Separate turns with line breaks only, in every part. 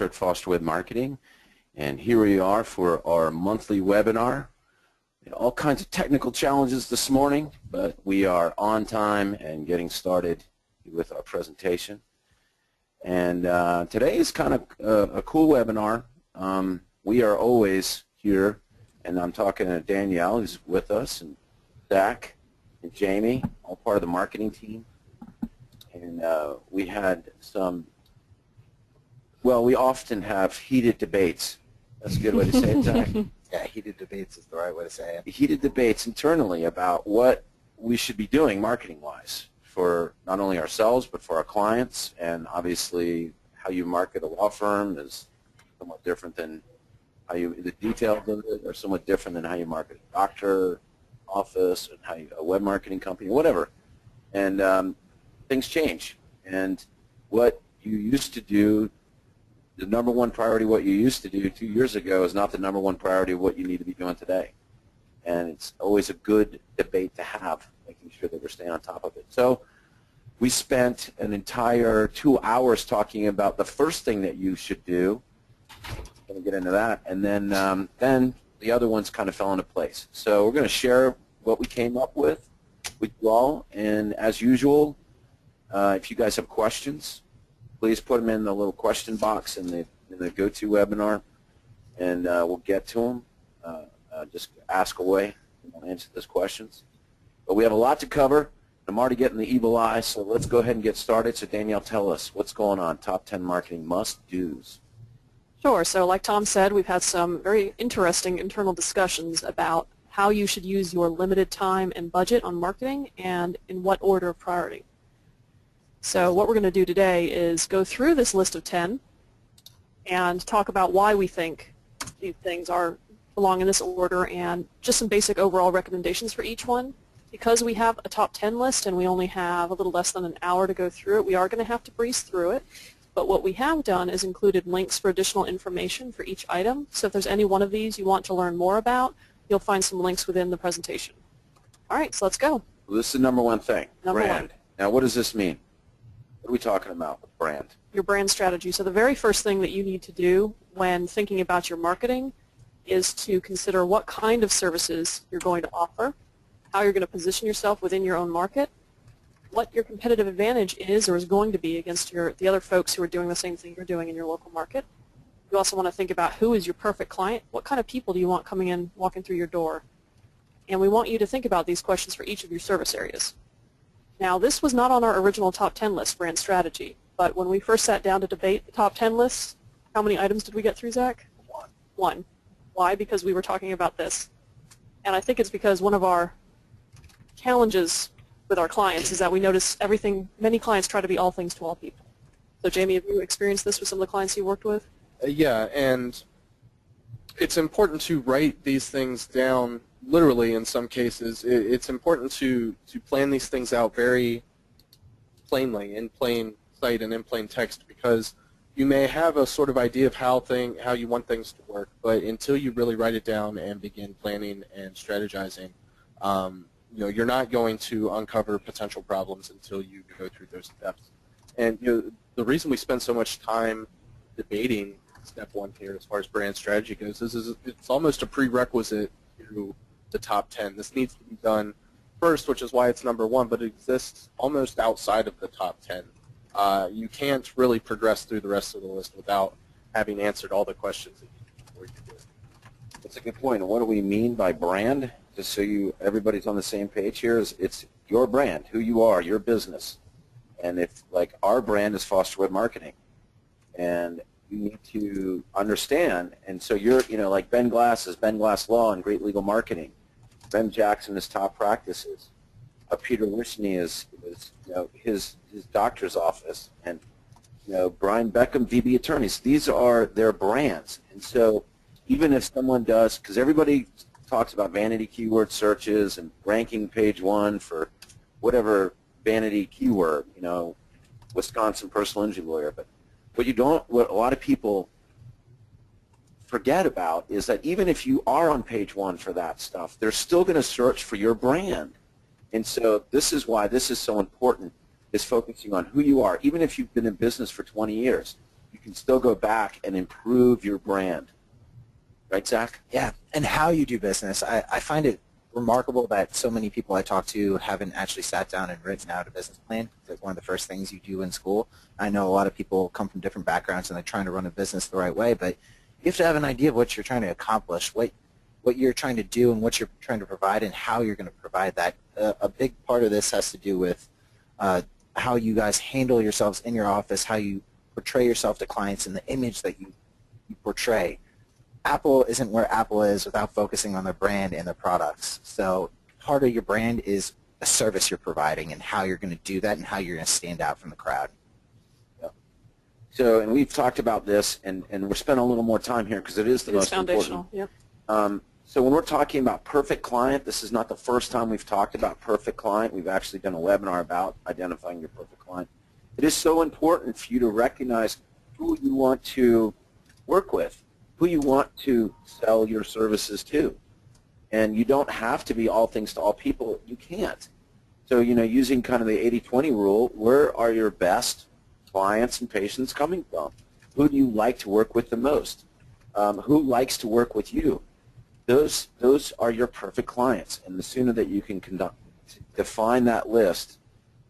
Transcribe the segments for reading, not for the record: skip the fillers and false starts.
at Foster with Marketing, and here we are for our monthly webinar. All kinds of technical challenges this morning, but we are on time and getting started with our presentation. And today is kind of a cool webinar. We are always here, and I'm talking to Danielle, who's with us, and Zach and Jamie, all part of the marketing team. And we had some, well, we often have heated debates. That's a good way to say it, Zach.
Yeah, heated debates is the right way to say it.
Heated debates internally about what we should be doing marketing-wise for not only ourselves but for our clients. And obviously, how you market a law firm is somewhat different than how you, the details of it are somewhat different than how you market a doctor, office, and how you, a web marketing company, whatever. And things change. And what you used to do, the number one priority, what you used to do 2 years ago, is not the number one priority of what you need to be doing today. And it's always a good debate to have, making sure that we're staying on top of it. So we spent an entire 2 hours talking about the first thing that you should do. I'm going to get into that. And then the other ones kind of fell into place. So we're going to share what we came up with you all. And as usual, if you guys have questions, please put them in the little question box in the GoToWebinar, and we'll get to them. Just ask away, and we'll answer those questions. But we have a lot to cover. I'm already getting the evil eye, so let's go ahead and get started. So Danielle, tell us what's going on. Top 10 marketing must-dos.
Sure. So like Tom said, we've had some very interesting internal discussions about how you should use your limited time and budget on marketing and in what order of priority. So what we're going to do today is go through this list of 10 and talk about why we think these things belong in this order, and just some basic overall recommendations for each one. Because we have a top 10 list and we only have a little less than an hour to go through it, we are going to have to breeze through it. But what we have done is included links for additional information for each item. So if there's any one of these you want to learn more about, you'll find some links within the presentation. All right, so let's go.
Well, this is the number one thing,
Number
brand.
one.
Now, what does this mean? What are we talking about with brand?
Your brand strategy. So the very first thing that you need to do when thinking about your marketing is to consider what kind of services you're going to offer, how you're going to position yourself within your own market, what your competitive advantage is or is going to be against the other folks who are doing the same thing you're doing in your local market. You also want to think about who is your perfect client, what kind of people do you want coming in, walking through your door. And we want you to think about these questions for each of your service areas. Now, this was not on our original top 10 list, brand strategy, but when we first sat down to debate the top 10 lists, how many items did we get through, Zach? One. Why? Because we were talking about this. And I think it's because one of our challenges with our clients is that we notice many clients try to be all things to all people. So Jamie, have you experienced this with some of the clients you worked with?
Yeah, and it's important to write these things down literally in some cases. It's important to plan these things out very plainly, in plain sight and in plain text, because you may have a sort of idea of how you want things to work, but until you really write it down and begin planning and strategizing, you're not going to uncover potential problems until you go through those steps. And the reason we spend so much time debating step one here as far as brand strategy goes is it's almost a prerequisite to the top 10. This needs to be done first, which is why it's number one, but it exists almost outside of the top 10. You can't really progress through the rest of the list without having answered all the questions that you need before you do it.
That's a good point. And what do we mean by brand? Just so everybody's on the same page here, it's your brand, who you are, your business. And if, like, our brand is Foster Web Marketing, and you need to understand, and so you're, like Ben Glass is Ben Glass Law and Great Legal Marketing. Ben Jackson is Top Practices. Peter Wishney is his doctor's office, and Brian Beckham, DB Attorneys. These are their brands, and so even if someone does, because everybody talks about vanity keyword searches and ranking page one for whatever vanity keyword, Wisconsin personal injury lawyer, but what a lot of people forget about is that even if you are on page one for that stuff, they're still going to search for your brand. And so this is why this is so important, is focusing on who you are. Even if you've been in business for 20 years, you can still go back and improve your brand. Right, Zach?
Yeah, and how you do business. I find it remarkable that so many people I talk to haven't actually sat down and written out a business plan. It's one of the first things you do in school. I know a lot of people come from different backgrounds and they're trying to run a business the right way, but you have to have an idea of what you're trying to accomplish, what you're trying to do and what you're trying to provide and how you're going to provide that. A big part of this has to do with how you guys handle yourselves in your office, how you portray yourself to clients, and the image that you portray. Apple isn't where Apple is without focusing on their brand and their products. So part of your brand is a service you're providing and how you're going to do that and how you're going to stand out from the crowd.
Yeah. So, and we've talked about this, and we're spending a little more time here because it is the most
foundational.
important.
Yep.
So when we're talking about perfect client, this is not the first time we've talked about perfect client. We've actually done a webinar about identifying your perfect client. It is so important for you to recognize who you want to work with, who you want to sell your services to. And you don't have to be all things to all people. You can't. So, using kind of the 80-20 rule, where are your best clients and patients coming from? Who do you like to work with the most? Who likes to work with you? Those are your perfect clients. And the sooner that you can define that list,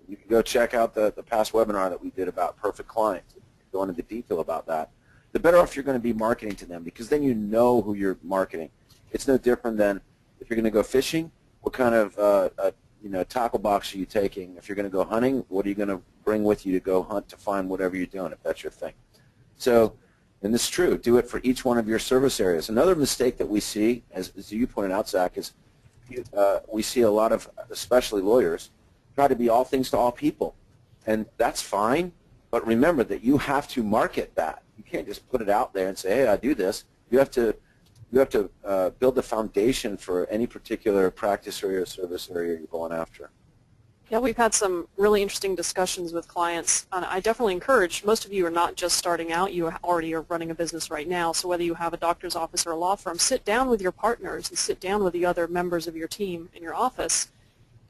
you can go check out the past webinar that we did about perfect clients, go into the detail about that. The better off you're going to be marketing to them, because then you know who you're marketing. It's no different than if you're going to go fishing, what kind of tackle box are you taking? If you're going to go hunting, what are you going to bring with you to go hunt to find whatever you're doing, if that's your thing? So, and this is true, do it for each one of your service areas. Another mistake that we see, as you pointed out, Zach, is we see a lot of, especially lawyers, try to be all things to all people. And that's fine, but remember that you have to market that. You can't just put it out there and say, hey, I do this. You have to build the foundation for any particular practice area or service area you're going after.
Yeah, we've had some really interesting discussions with clients, and I definitely encourage, most of you are not just starting out, you already are running a business right now, so whether you have a doctor's office or a law firm, sit down with your partners and sit down with the other members of your team in your office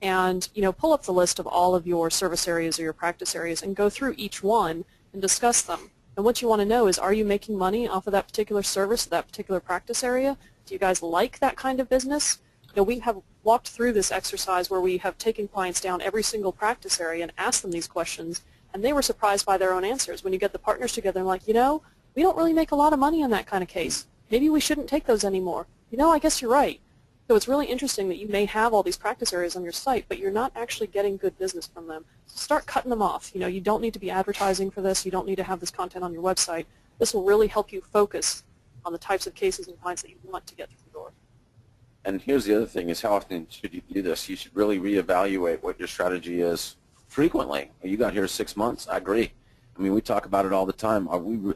and pull up the list of all of your service areas or your practice areas and go through each one and discuss them. And what you want to know is, are you making money off of that particular service, that particular practice area? Do you guys like that kind of business? We have walked through this exercise where we have taken clients down every single practice area and asked them these questions, and they were surprised by their own answers. When you get the partners together and like, we don't really make a lot of money on that kind of case. Maybe we shouldn't take those anymore. I guess you're right. So it's really interesting that you may have all these practice areas on your site, but you're not actually getting good business from them. So start cutting them off. You don't need to be advertising for this. You don't need to have this content on your website. This will really help you focus on the types of cases and clients that you want to get through the door.
And here's the other thing, is how often should you do this? You should really reevaluate what your strategy is frequently. You got here 6 months. I agree. I mean, we talk about it all the time. Is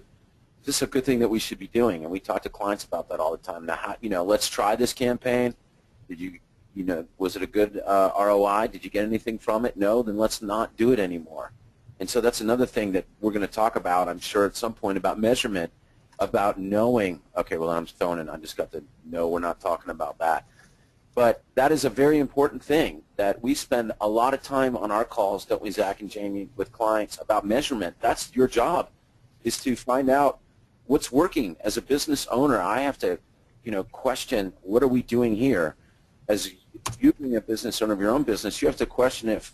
this a good thing that we should be doing? And we talk to clients about that all the time. Now, let's try this campaign. Did you, was it a good ROI? Did you get anything from it? No, then let's not do it anymore. And so that's another thing that we're going to talk about, I'm sure, at some point, about measurement, about knowing, okay, well, I'm throwing in, I just got to know we're not talking about that. But that is a very important thing, that we spend a lot of time on our calls, don't we, Zach and Jamie, with clients about measurement. That's your job, is to find out what's working. As a business owner, I have to, question, what are we doing here? As you being a business owner of your own business, you have to question if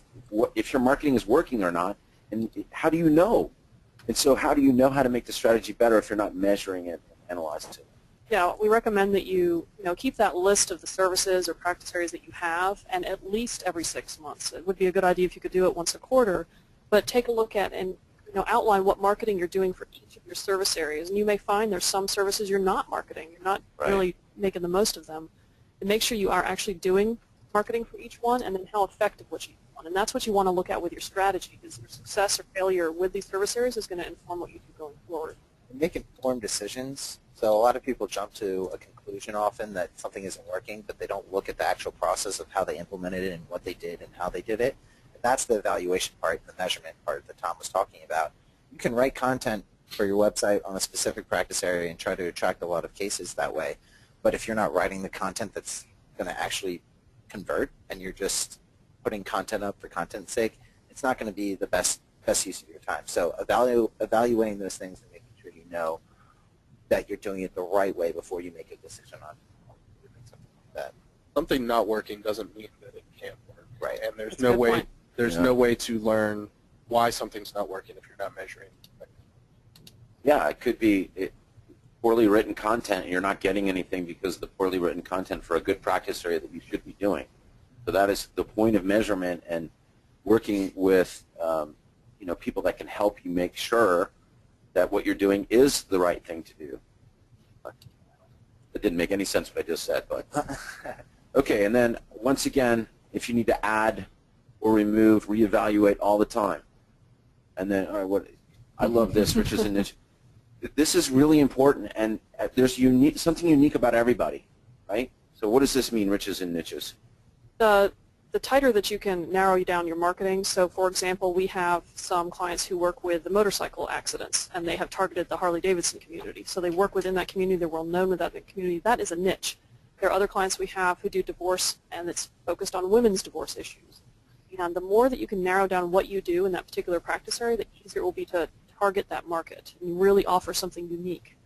your marketing is working or not, and how do you know? And so how do you know how to make the strategy better if you're not measuring it and analyzing it?
Yeah, we recommend that you keep that list of the services or practice areas that you have, and at least every 6 months. It would be a good idea if you could do it once a quarter, but take a look at and outline what marketing you're doing for each of your service areas. And you may find there's some services you're not marketing. You're not really making the most of them. And make sure you are actually doing marketing for each one, and then how effective was each one. And that's what you want to look at with your strategy, because your success or failure with these service areas is going to inform what you do going forward.
Make informed decisions. So a lot of people jump to a conclusion often that something isn't working, but they don't look at the actual process of how they implemented it and what they did and how they did it. And that's the evaluation part, the measurement part that Tom was talking about. You can write content for your website on a specific practice area and try to attract a lot of cases that way. But if you're not writing the content that's going to actually convert and you're just putting content up for content's sake, it's not going to be the best use of your time. So evaluating those things and making know that you're doing it the right way before you make a decision on doing something like that.
Something not working doesn't mean that it can't work.
Right.
And there's
That's a
no
good
way
point.
there's no way to learn why something's not working if you're not measuring.
Yeah, it could be poorly written content and you're not getting anything because of the poorly written content for a good practice area that you should be doing. So that is the point of measurement and working with people that can help you make sure that what you're doing is the right thing to do. It didn't make any sense what I just said, but okay. And then once again, if you need to add or remove, reevaluate all the time. And then, all right, I love this, which is a niche. This is really important, and there's something unique about everybody, right? So what does this mean, riches and niches?
The tighter that you can narrow down your marketing, so for example, we have some clients who work with the motorcycle accidents, and they have targeted the Harley-Davidson community. So they work within that community, they're well known within that community. That is a niche. There are other clients we have who do divorce, and it's focused on women's divorce issues. And the more that you can narrow down what you do in that particular practice area, the easier it will be to target that market and really offer something unique.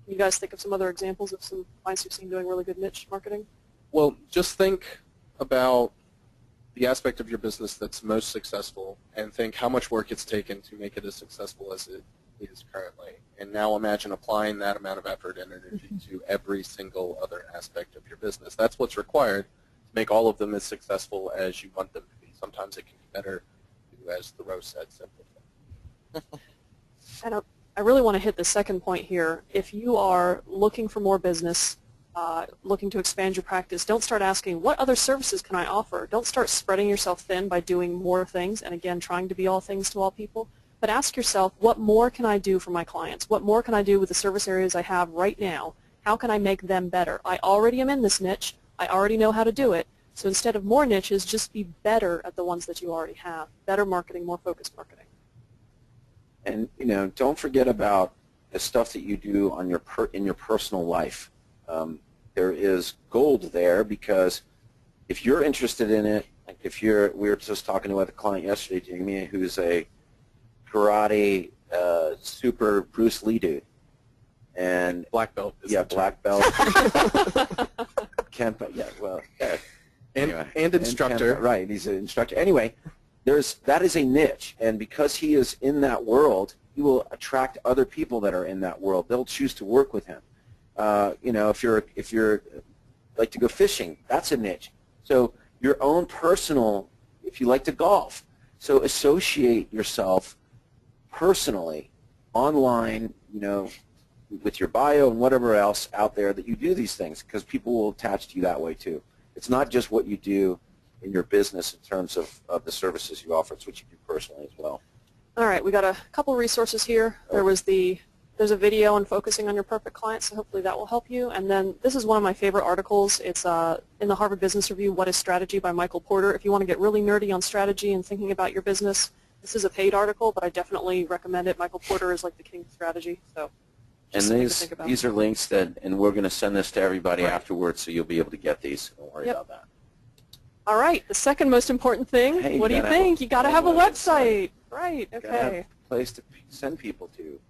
Can you guys think of some other examples of some clients you've seen doing really good niche marketing?
Well, just think about the aspect of your business that's most successful and think how much work it's taken to make it as successful as it is currently. And now imagine applying that amount of effort and energy to every single other aspect of your business. That's what's required to make all of them as successful as you want them to be. Sometimes it can be better to, as Thoreau said, simplify.
I really want to hit the second point here. If you are looking for more business, looking to expand your practice, don't start asking, what other services can I offer? Don't start spreading yourself thin by doing more things and, again, trying to be all things to all people. But ask yourself, what more can I do for my clients? What more can I do with the service areas I have right now? How can I make them better? I already am in this niche. I already know how to do it. So instead of more niches, just be better at the ones that you already have. Better marketing, more focused marketing.
And don't forget about the stuff that you do on in your personal life. There is gold there because if you're interested in it, like we were just talking about a client yesterday, Jamie, who's a karate super Bruce Lee dude, and
Black belt.
Black belt. Kempo, anyway,
and instructor.
Kempo, right, he's an instructor. Anyway, that is a niche, and because he is in that world, he will attract other people that are in that world. They'll choose to work with him. If you're like to go fishing, that's a niche. So your own personal, if you like to golf, so associate yourself personally online, with your bio and whatever else out there that you do these things, because people will attach to you that way too. It's not just what you do in your business in terms of the services you offer. It's what you do personally as well.
All right, we got a couple resources here. There's a video on focusing on your perfect client, so hopefully that will help you. And then this is one of my favorite articles. It's in the Harvard Business Review, What is Strategy by Michael Porter. If you want to get really nerdy on strategy and thinking about your business, this is a paid article, but I definitely recommend it. Michael Porter is like the king of strategy. So
and these are links and we're going to send this to everybody afterwards, so you'll be able to get these. Don't worry about that.
All right, the second most important thing, what do you think? You got to have a website. Right, okay.
Have a place to send people to.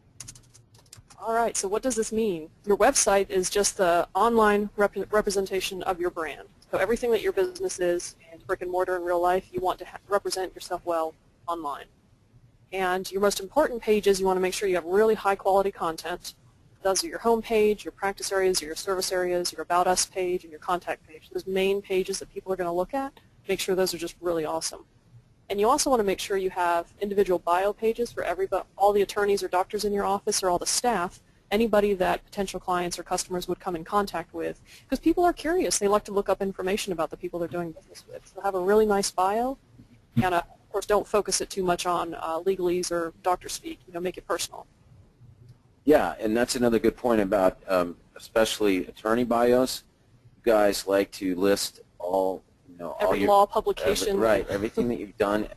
All right, so what does this mean? Your website is just the online representation of your brand. So everything that your business is, in brick and mortar in real life, you want to represent yourself well online. And your most important pages, you want to make sure you have really high quality content. Those are your home page, your practice areas, your service areas, your About Us page, and your contact page. Those main pages that people are going to look at, make sure those are just really awesome. And you also want to make sure you have individual bio pages for all the attorneys or doctors in your office or all the staff, anybody that potential clients or customers would come in contact with. Because people are curious. They like to look up information about the people they're doing business with. So have a really nice bio, and of course don't focus it too much on legalese or doctor speak. Make it personal.
Yeah, and that's another good point about especially attorney bios. You guys like to list all
every law publication.
Everything that you've done.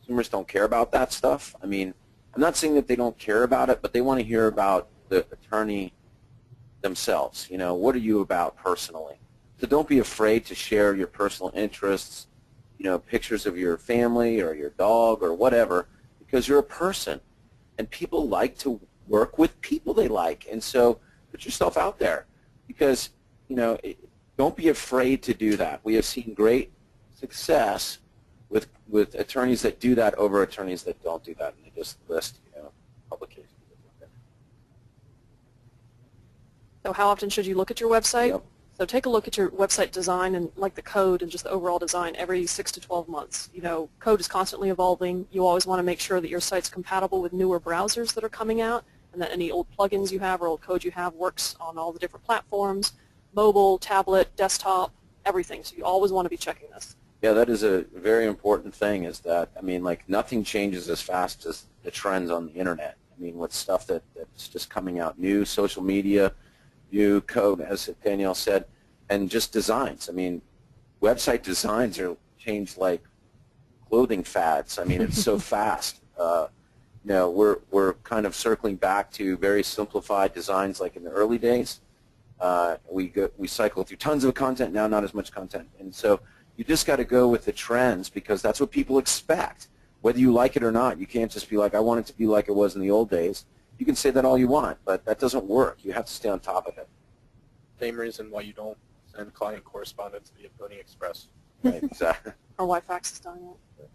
Consumers don't care about that stuff. I mean, I'm not saying that they don't care about it, but they want to hear about the attorney themselves. What are you about personally? So don't be afraid to share your personal interests, pictures of your family or your dog or whatever, because you're a person, and people like to work with people they like. And so put yourself out there because, don't be afraid to do that. We have seen great success with attorneys that do that over attorneys that don't do that, and they just list publications.
So how often should you look at your website?
Yep.
So take a look at your website design and like the code and just the overall design every 6 to 12 months. Code is constantly evolving. You always want to make sure that your site's compatible with newer browsers that are coming out and that any old plugins you have or old code you have works on all the different platforms, mobile, tablet, desktop, everything. So you always want to be checking this.
Yeah, that is a very important thing is that, nothing changes as fast as the trends on the Internet. With stuff that's just coming out, new social media, new code, as Danielle said, and just designs. Website designs are changed like clothing fads. It's so fast. We're kind of circling back to very simplified designs like in the early days. We cycle through tons of content, now not as much content. And so you just got to go with the trends because that's what people expect. Whether you like it or not, you can't just be like, I want it to be like it was in the old days. You can say that all you want, but that doesn't work. You have to stay on top of it.
Same reason why you don't send client correspondence via Pony Express.
Right, exactly.
Or why fax is done yet.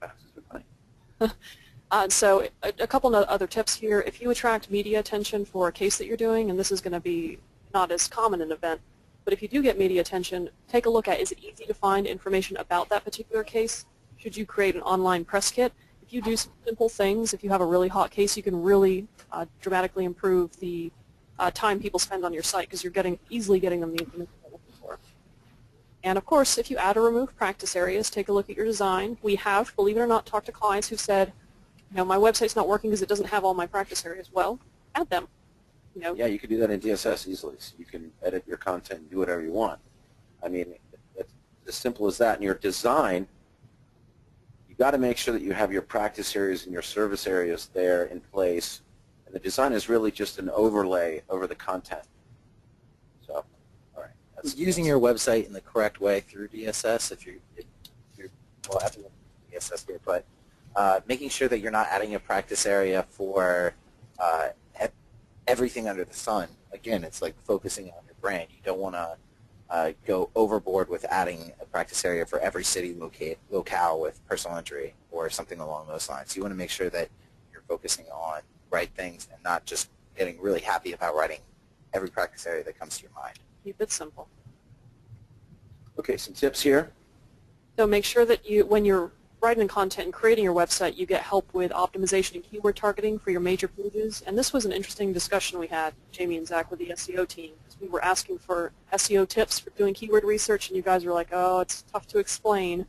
Faxes are funny.
So a couple of other tips here. If you attract media attention for a case that you're doing, and this is going to be not as common an event, but if you do get media attention, take a look at, is it easy to find information about that particular case? Should you create an online press kit? If you do some simple things, if you have a really hot case, you can really dramatically improve the time people spend on your site because you're easily getting them the information they're looking for. And of course, if you add or remove practice areas, take a look at your design. We have, believe it or not, talked to clients who said, my website's not working because it doesn't have all my practice areas. Well, add them.
Yeah, you can do that in DSS easily. So you can edit your content and do whatever you want. It's as simple as that. In your design, you got to make sure that you have your practice areas and your service areas there in place. And the design is really just an overlay over the content. So, all right.
Using your website in the correct way through DSS, if you're well, I have to look at DSS here, but making sure that you're not adding a practice area for everything under the sun. Again, it's like focusing on your brand. You don't want to go overboard with adding a practice area for every city locale with personal injury or something along those lines. You want to make sure that you're focusing on right things and not just getting really happy about writing every practice area that comes to your mind.
Keep it simple.
Okay, some tips here.
So make sure that when you're writing content and creating your website, you get help with optimization and keyword targeting for your major pages. And this was an interesting discussion we had, Jamie and Zach, with the SEO team. We were asking for SEO tips for doing keyword research, and you guys were like, oh, it's tough to explain.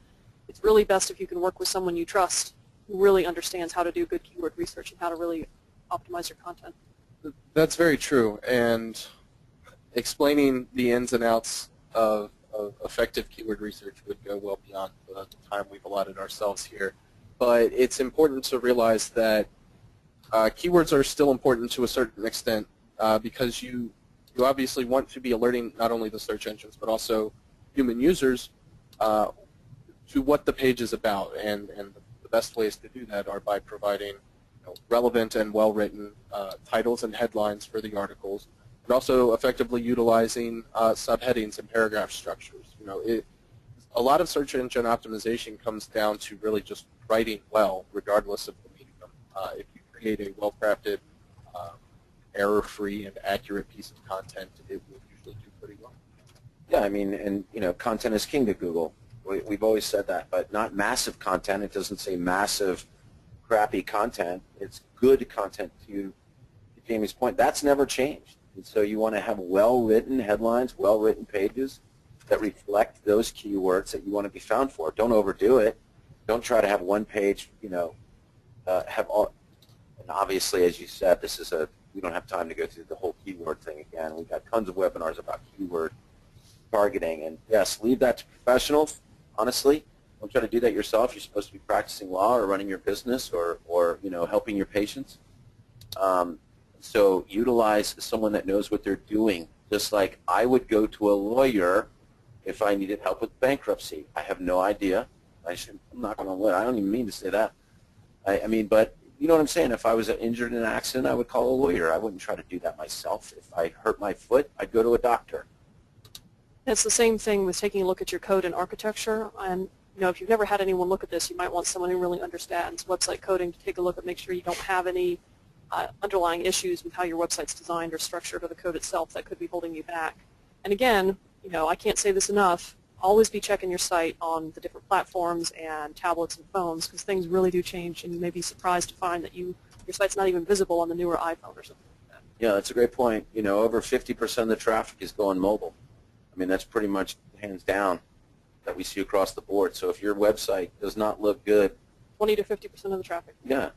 It's really best if you can work with someone you trust who really understands how to do good keyword research and how to really optimize your content.
That's very true, and explaining the ins and outs of effective keyword research would go well beyond the time we've allotted ourselves here. But it's important to realize that keywords are still important to a certain extent because you obviously want to be alerting not only the search engines but also human users to what the page is about, and the best ways to do that are by providing relevant and well-written titles and headlines for the articles, but also effectively utilizing subheadings and paragraph structures. A lot of search engine optimization comes down to really just writing well, regardless of the medium. If you create a well-crafted, error-free, and accurate piece of content, it will usually do pretty well.
Yeah, and content is king to Google. We've always said that, but not massive content. It doesn't say massive, crappy content. It's good content. To Jamie's point, that's never changed. And so you want to have well-written headlines, well-written pages that reflect those keywords that you want to be found for. Don't overdo it. Don't try to have one page, have all. And obviously, as you said, we don't have time to go through the whole keyword thing again. We've got tons of webinars about keyword targeting. And yes, leave that to professionals, honestly. Don't try to do that yourself. You're supposed to be practicing law or running your business or helping your patients. So utilize someone that knows what they're doing. Just like I would go to a lawyer if I needed help with bankruptcy. I have no idea. I'm not going to lie. I don't even mean to say that. But you know what I'm saying? If I was injured in an accident, I would call a lawyer. I wouldn't try to do that myself. If I hurt my foot, I'd go to a doctor.
It's the same thing with taking a look at your code and architecture. And if you've never had anyone look at this, you might want someone who really understands website coding to take a look and make sure you don't have any underlying issues with how your website's designed or structured or the code itself that could be holding you back. And again, I can't say this enough, always be checking your site on the different platforms and tablets and phones, because things really do change, and you may be surprised to find that your site's not even visible on the newer iPhone or something like that.
Yeah, that's a great point. Over 50% of the traffic is going mobile. I mean, that's pretty much hands down that we see across the board. So if your website does not look good,
20 to 50% of the traffic.
yeah.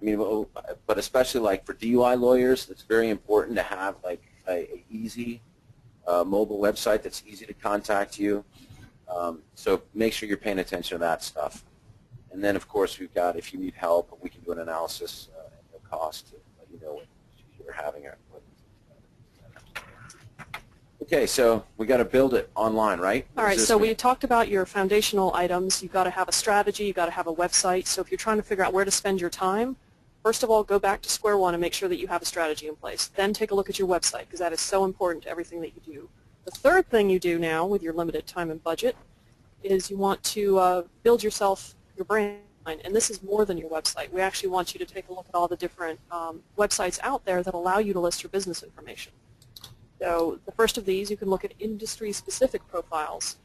I mean, but especially like for DUI lawyers, it's very important to have like a easy mobile website that's easy to contact you. So make sure you're paying attention to that stuff. And then, of course, we've got, if you need help, we can do an analysis at no cost to let you know what issues you're having. Okay, so we got to build it online, right?
All right, so we talked about your foundational items. You've got to have a strategy. You've got to have a website. So if you're trying to figure out where to spend your time, first of all, go back to square one and make sure that you have a strategy in place. Then take a look at your website, because that is so important to everything that you do. The third thing you do now with your limited time and budget is you want to build yourself your brand. And this is more than your website. We actually want you to take a look at all the different websites out there that allow you to list your business information. So the first of these, you can look at industry-specific profiles.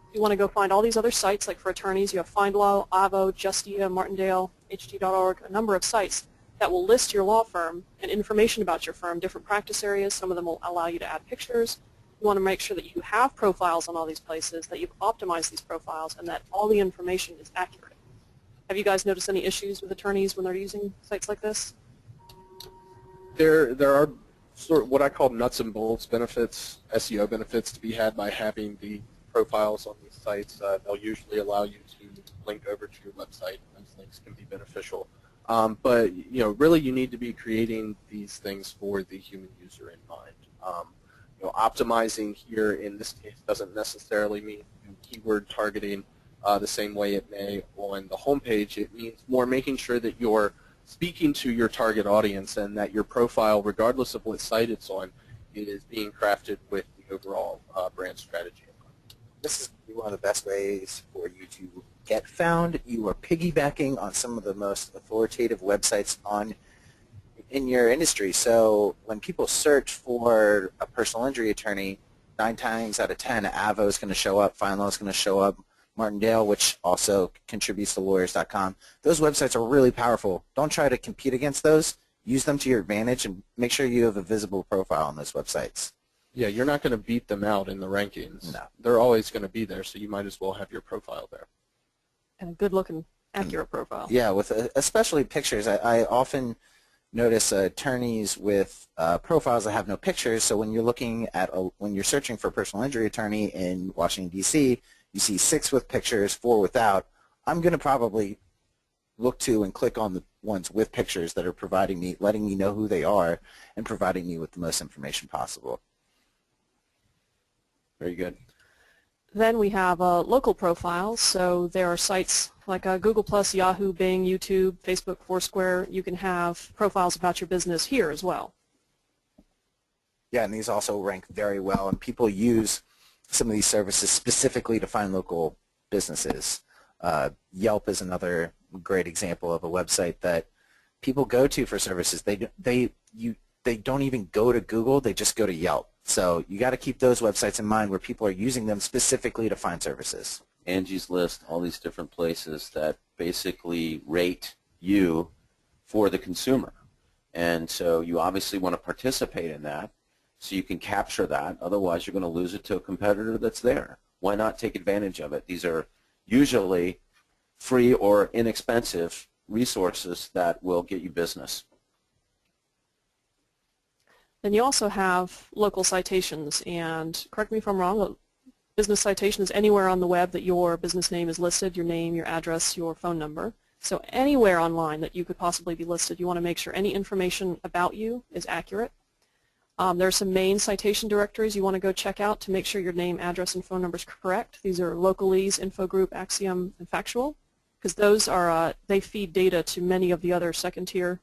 If you want to go find all these other sites, like for attorneys, you have FindLaw, Avvo, Justia, Martindale, HT.org, a number of sites that will list your law firm and information about your firm, different practice areas. Some of them will allow you to add pictures. You want to make sure that you have profiles on all these places, that you've optimized these profiles, and that all the information is accurate. Have you guys noticed any issues with attorneys when they're using sites like this?
There are sort of what I call nuts and bolts benefits, SEO benefits to be had by having the profiles on these sites. They'll usually allow you to link over to your website. Those links can be beneficial. But really you need to be creating these things for the human user in mind. Optimizing here in this case doesn't necessarily mean keyword targeting the same way it may on the homepage. It means more making sure that you're speaking to your target audience and that your profile, regardless of what site it's on, is being crafted with the overall brand strategy.
This is one of the best ways for you to get found. You are piggybacking on some of the most authoritative websites in your industry. So when people search for a personal injury attorney, 9 times out of 10, Avvo is going to show up, FindLaw is going to show up, Martindale, which also contributes to lawyers.com. Those websites are really powerful. Don't try to compete against those. Use them to your advantage and make sure you have a visible profile on those websites.
Yeah, you're not going to beat them out in the rankings.
No.
They're always going to be there, so you might as well have your profile there.
And a good-looking, accurate profile.
Yeah, with especially pictures. I often notice attorneys with profiles that have no pictures. So when you're looking at when you're searching for a personal injury attorney in Washington, D.C., you see 6 with pictures, 4 without. I'm going to probably look to and click on the ones with pictures that are providing me, letting me know who they are, and providing me with the most information possible.
Very good.
Then we have local profiles. So there are sites like Google+, Yahoo, Bing, YouTube, Facebook, Foursquare. You can have profiles about your business here as well.
Yeah, and these also rank very well, and people use some of these services specifically to find local businesses. Yelp is another great example of a website that people go to for services. They don't even go to Google, they just go to Yelp. So you got to keep those websites in mind where people are using them specifically to find services.
Angie's List, all these different places that basically rate you for the consumer. And so you obviously want to participate in that so you can capture that. Otherwise, you're going to lose it to a competitor that's there. Why not take advantage of it? These are usually free or inexpensive resources that will get you business.
Then you also have local citations, and correct me if I'm wrong, business citation is anywhere on the web that your business name is listed, your name, your address, your phone number. So anywhere online that you could possibly be listed, you want to make sure any information about you is accurate. There are some main citation directories you want to go check out to make sure your name, address, and phone number is correct. These are Localese, Infogroup, Axiom, and Factual. because those are they feed data to many of the other second-tier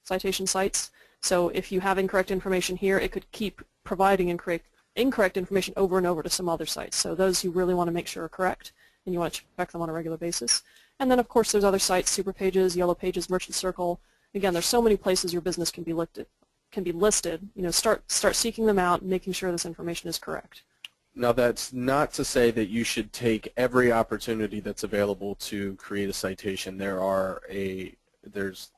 citation sites. So if you have incorrect information here, it could keep providing incorrect information over and over to some other sites. So those you really want to make sure are correct, and you want to check them on a regular basis. And then, of course, there's other sites, Super Pages, Yellow Pages, Merchant Circle. Again, there's so many places your business can be listed. You know, start seeking them out and making sure this information is correct.
Now, that's not to say that you should take every opportunity that's available to create a citation. There's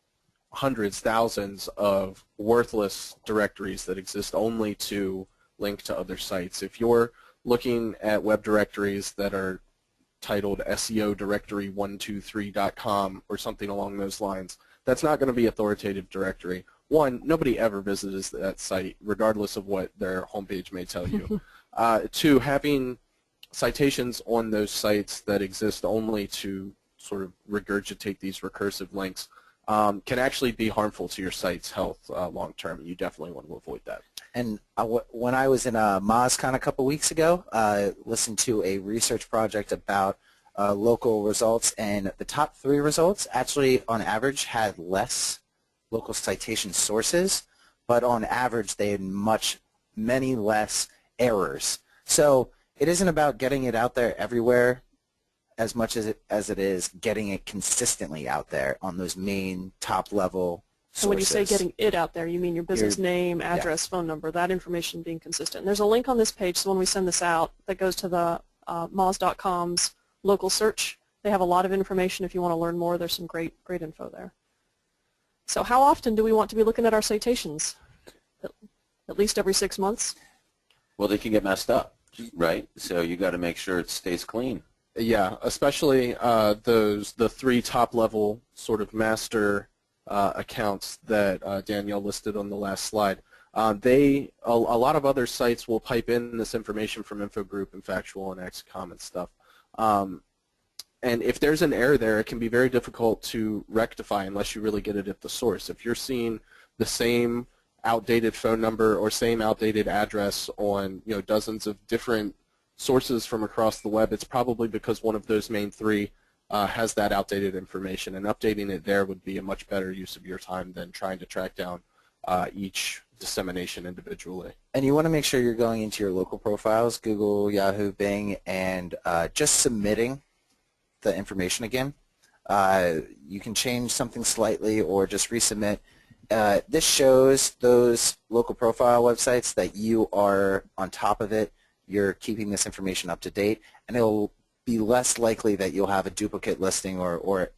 hundreds, thousands of worthless directories that exist only to link to other sites. If you're looking at web directories that are titled SEO directory 123.com or something along those lines, that's not going to be authoritative directory. One, nobody ever visits that site, regardless of what their homepage may tell you. Two, having citations on those sites that exist only to sort of regurgitate these recursive links can actually be harmful to your site's health long term. You definitely want to avoid that.
And when I was in MozCon a couple weeks ago, listened to a research project about local results, and the top 3 results actually on average had less local citation sources, but on average they had many less errors. So it isn't about getting it out there everywhere as much as it is getting it consistently out there on those main top level sources.
So when you say getting it out there, you mean your business name, address, phone number, that information being consistent. And there's a link on this page, so when we send this out, that goes to the Moz.com's local search. They have a lot of information. If you want to learn more, there's some great info there. So how often do we want to be looking at our citations? At least every 6 months?
Well, they can get messed up, right? So you got to make sure it stays clean.
Yeah, especially the 3 top-level sort of master accounts that Danielle listed on the last slide. A lot of other sites will pipe in this information from Infogroup and Factual and XCOM and stuff. And if there's an error there, it can be very difficult to rectify unless you really get it at the source. If you're seeing the same outdated phone number or same outdated address on dozens of different sources from across the web, it's probably because one of those main 3 has that outdated information, and updating it there would be a much better use of your time than trying to track down each dissemination individually.
And you want to make sure you're going into your local profiles, Google, Yahoo, Bing, and just submitting the information again. You can change something slightly or just resubmit. This shows those local profile websites that you are on top of it. You're keeping this information up to date, and it'll be less likely that you'll have a duplicate listing or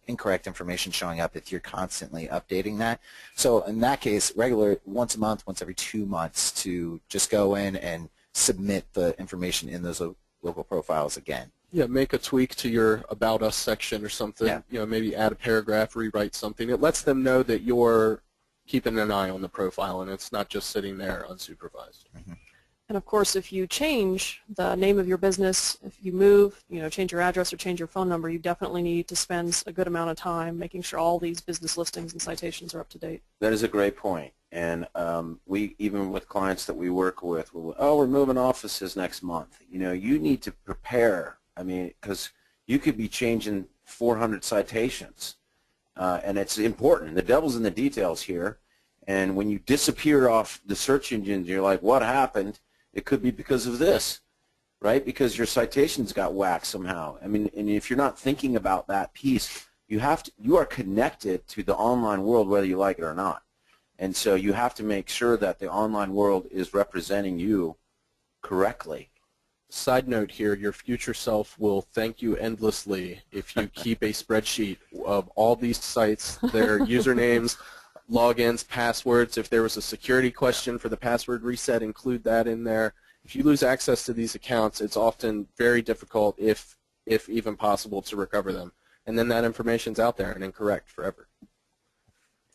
incorrect information showing up if you're constantly updating that. So in that case, regular once a month, once every 2 months, to just go in and submit the information in those local profiles again.
Yeah, make a tweak to your About Us section or something.
Yeah.
Maybe add a paragraph, rewrite something. It lets them know that you're keeping an eye on the profile and it's not just sitting there unsupervised.
Mm-hmm.
And of course, if you change the name of your business, if you move, change your address or change your phone number, you definitely need to spend a good amount of time making sure all these business listings and citations are up to date.
That is a great point. And we, even with clients that we work with, we're moving offices next month. You need to prepare. I mean, because you could be changing 400 citations, and it's important. The devil's in the details here. And when you disappear off the search engines, you're like, what happened? It could be because of this, right? Because your citations got whacked somehow. I mean, and if you're not thinking about that piece, you are connected to the online world whether you like it or not. And so you have to make sure that the online world is representing you correctly.
Side note here, your future self will thank you endlessly if you keep a spreadsheet of all these sites, their usernames, logins, passwords. If there was a security question for the password reset, include that in there. If you lose access to these accounts, it's often very difficult, if even possible, to recover them. And then that information's out there and incorrect forever.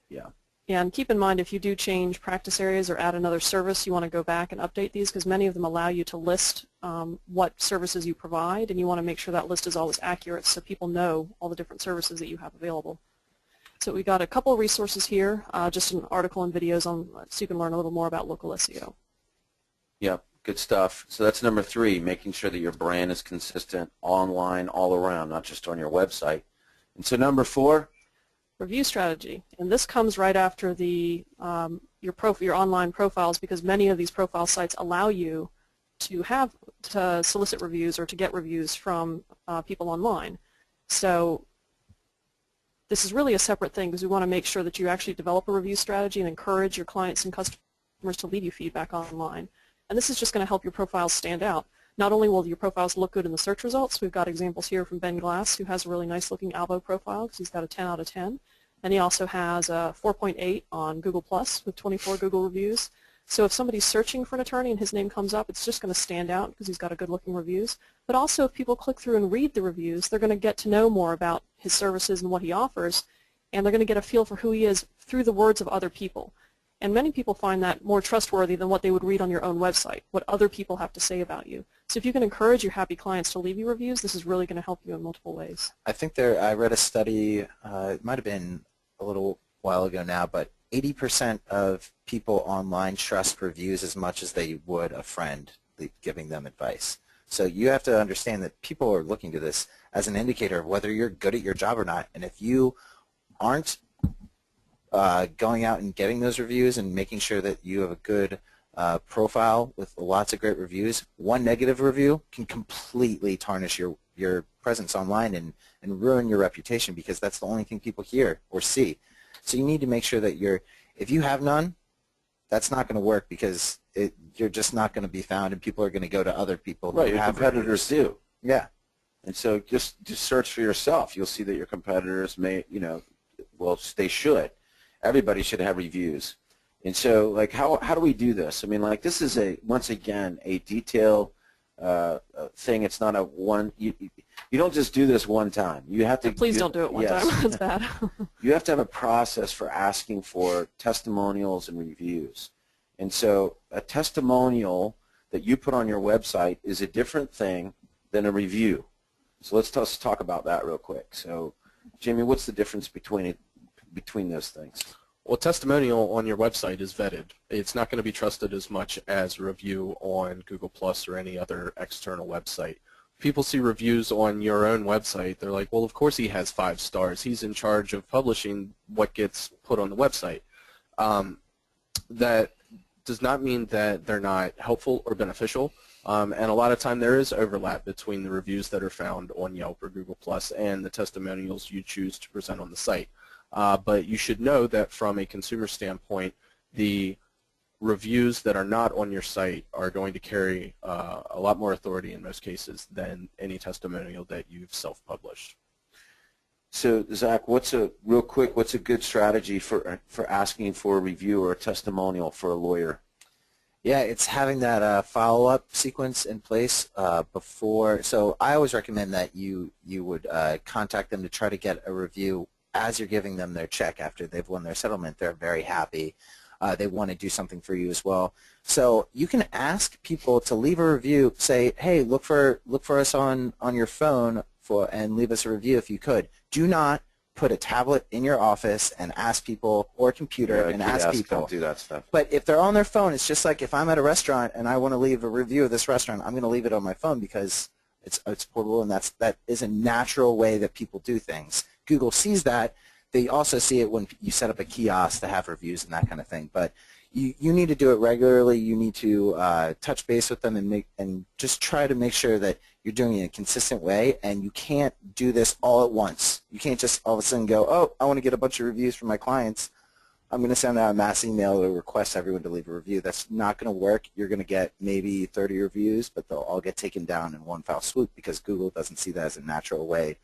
Yeah.
Yeah, and keep in mind, if you do change practice areas or add another service, you want to go back and update these, because many of them allow you to list what services you provide, and you want to make sure that list is always accurate so people know all the different services that you have available. So we got a couple of resources here, just an article and videos on so you can learn a little more about local SEO.
Yep. Good stuff. So that's number 3, making sure that your brand is consistent online all around, not just on your website. And so number 4?
Review strategy. And this comes right after the your online profiles, because many of these profile sites allow you to solicit reviews or to get reviews from people online. So this is really a separate thing, because we want to make sure that you actually develop a review strategy and encourage your clients and customers to leave you feedback online. And this is just going to help your profiles stand out. Not only will your profiles look good in the search results, we've got examples here from Ben Glass, who has a really nice looking Albo profile because he's got a 10 out of 10. And he also has a 4.8 on Google Plus with 24 Google reviews. So if somebody's searching for an attorney and his name comes up, it's just going to stand out because he's got a good looking reviews. But also if people click through and read the reviews, they're going to get to know more about his services and what he offers, and they're going to get a feel for who he is through the words of other people. And many people find that more trustworthy than what they would read on your own website, what other people have to say about you. So if you can encourage your happy clients to leave you reviews, this is really going to help you in multiple ways.
I think I read a study, it might have been a little while ago now, but 80% of people online trust reviews as much as they would a friend giving them advice. So you have to understand that people are looking to this as an indicator of whether you're good at your job or not. And if you aren't going out and getting those reviews and making sure that you have a good profile with lots of great reviews, one negative review can completely tarnish your presence online and ruin your reputation, because that's the only thing people hear or see. So you need to make sure that if you have none, that's not going to work, because you're just not going to be found, and people are going to go to other people who
Right, your
have
competitors
reviews.
do.
Yeah.
And so just search for yourself. You'll see that your competitors may, well, they should. Everybody should have reviews. And so, like, how do we do this? I mean, like, this is once again a detailed thing. It's not a one. You don't just do this one time. You have to.
Please don't do it one time. That's bad.
You have to have a process for asking for testimonials and reviews. And so a testimonial that you put on your website is a different thing than a review. So let's talk about that real quick. So, Jamie, what's the difference between those things?
Well, testimonial on your website is vetted. It's not going to be trusted as much as a review on Google Plus or any other external website. People see reviews on your own website, they're like, well, of course he has 5 stars. He's in charge of publishing what gets put on the website. That does not mean that they're not helpful or beneficial. And a lot of time there is overlap between the reviews that are found on Yelp or Google Plus and the testimonials you choose to present on the site. But you should know that from a consumer standpoint, the reviews that are not on your site are going to carry a lot more authority in most cases than any testimonial that you've self-published.
So, Zach, what's a good strategy for asking for a review or a testimonial for a lawyer?
Yeah, it's having that follow-up sequence in place before. So I always recommend that you would contact them to try to get a review as you're giving them their check after they've won their settlement. They're very happy. They want to do something for you as well. So you can ask people to leave a review. Say, hey, look for us on your phone and leave us a review if you could. Do not put a tablet in your office and ask people, or a computer and ask people.
Don't do that stuff.
But if they're on their phone, it's just like if I'm at a restaurant and I want to leave a review of this restaurant, I'm going to leave it on my phone because it's portable, and that is a natural way that people do things. Google sees that. They also see it when you set up a kiosk to have reviews and that kind of thing. But you need to do it regularly. You need to touch base with them and just try to make sure that you're doing it in a consistent way, and you can't do this all at once. You can't just all of a sudden go, oh, I want to get a bunch of reviews from my clients. I'm going to send out a mass email to request everyone to leave a review. That's not going to work. You're going to get maybe 30 reviews, but they'll all get taken down in one foul swoop because Google doesn't see that as a natural way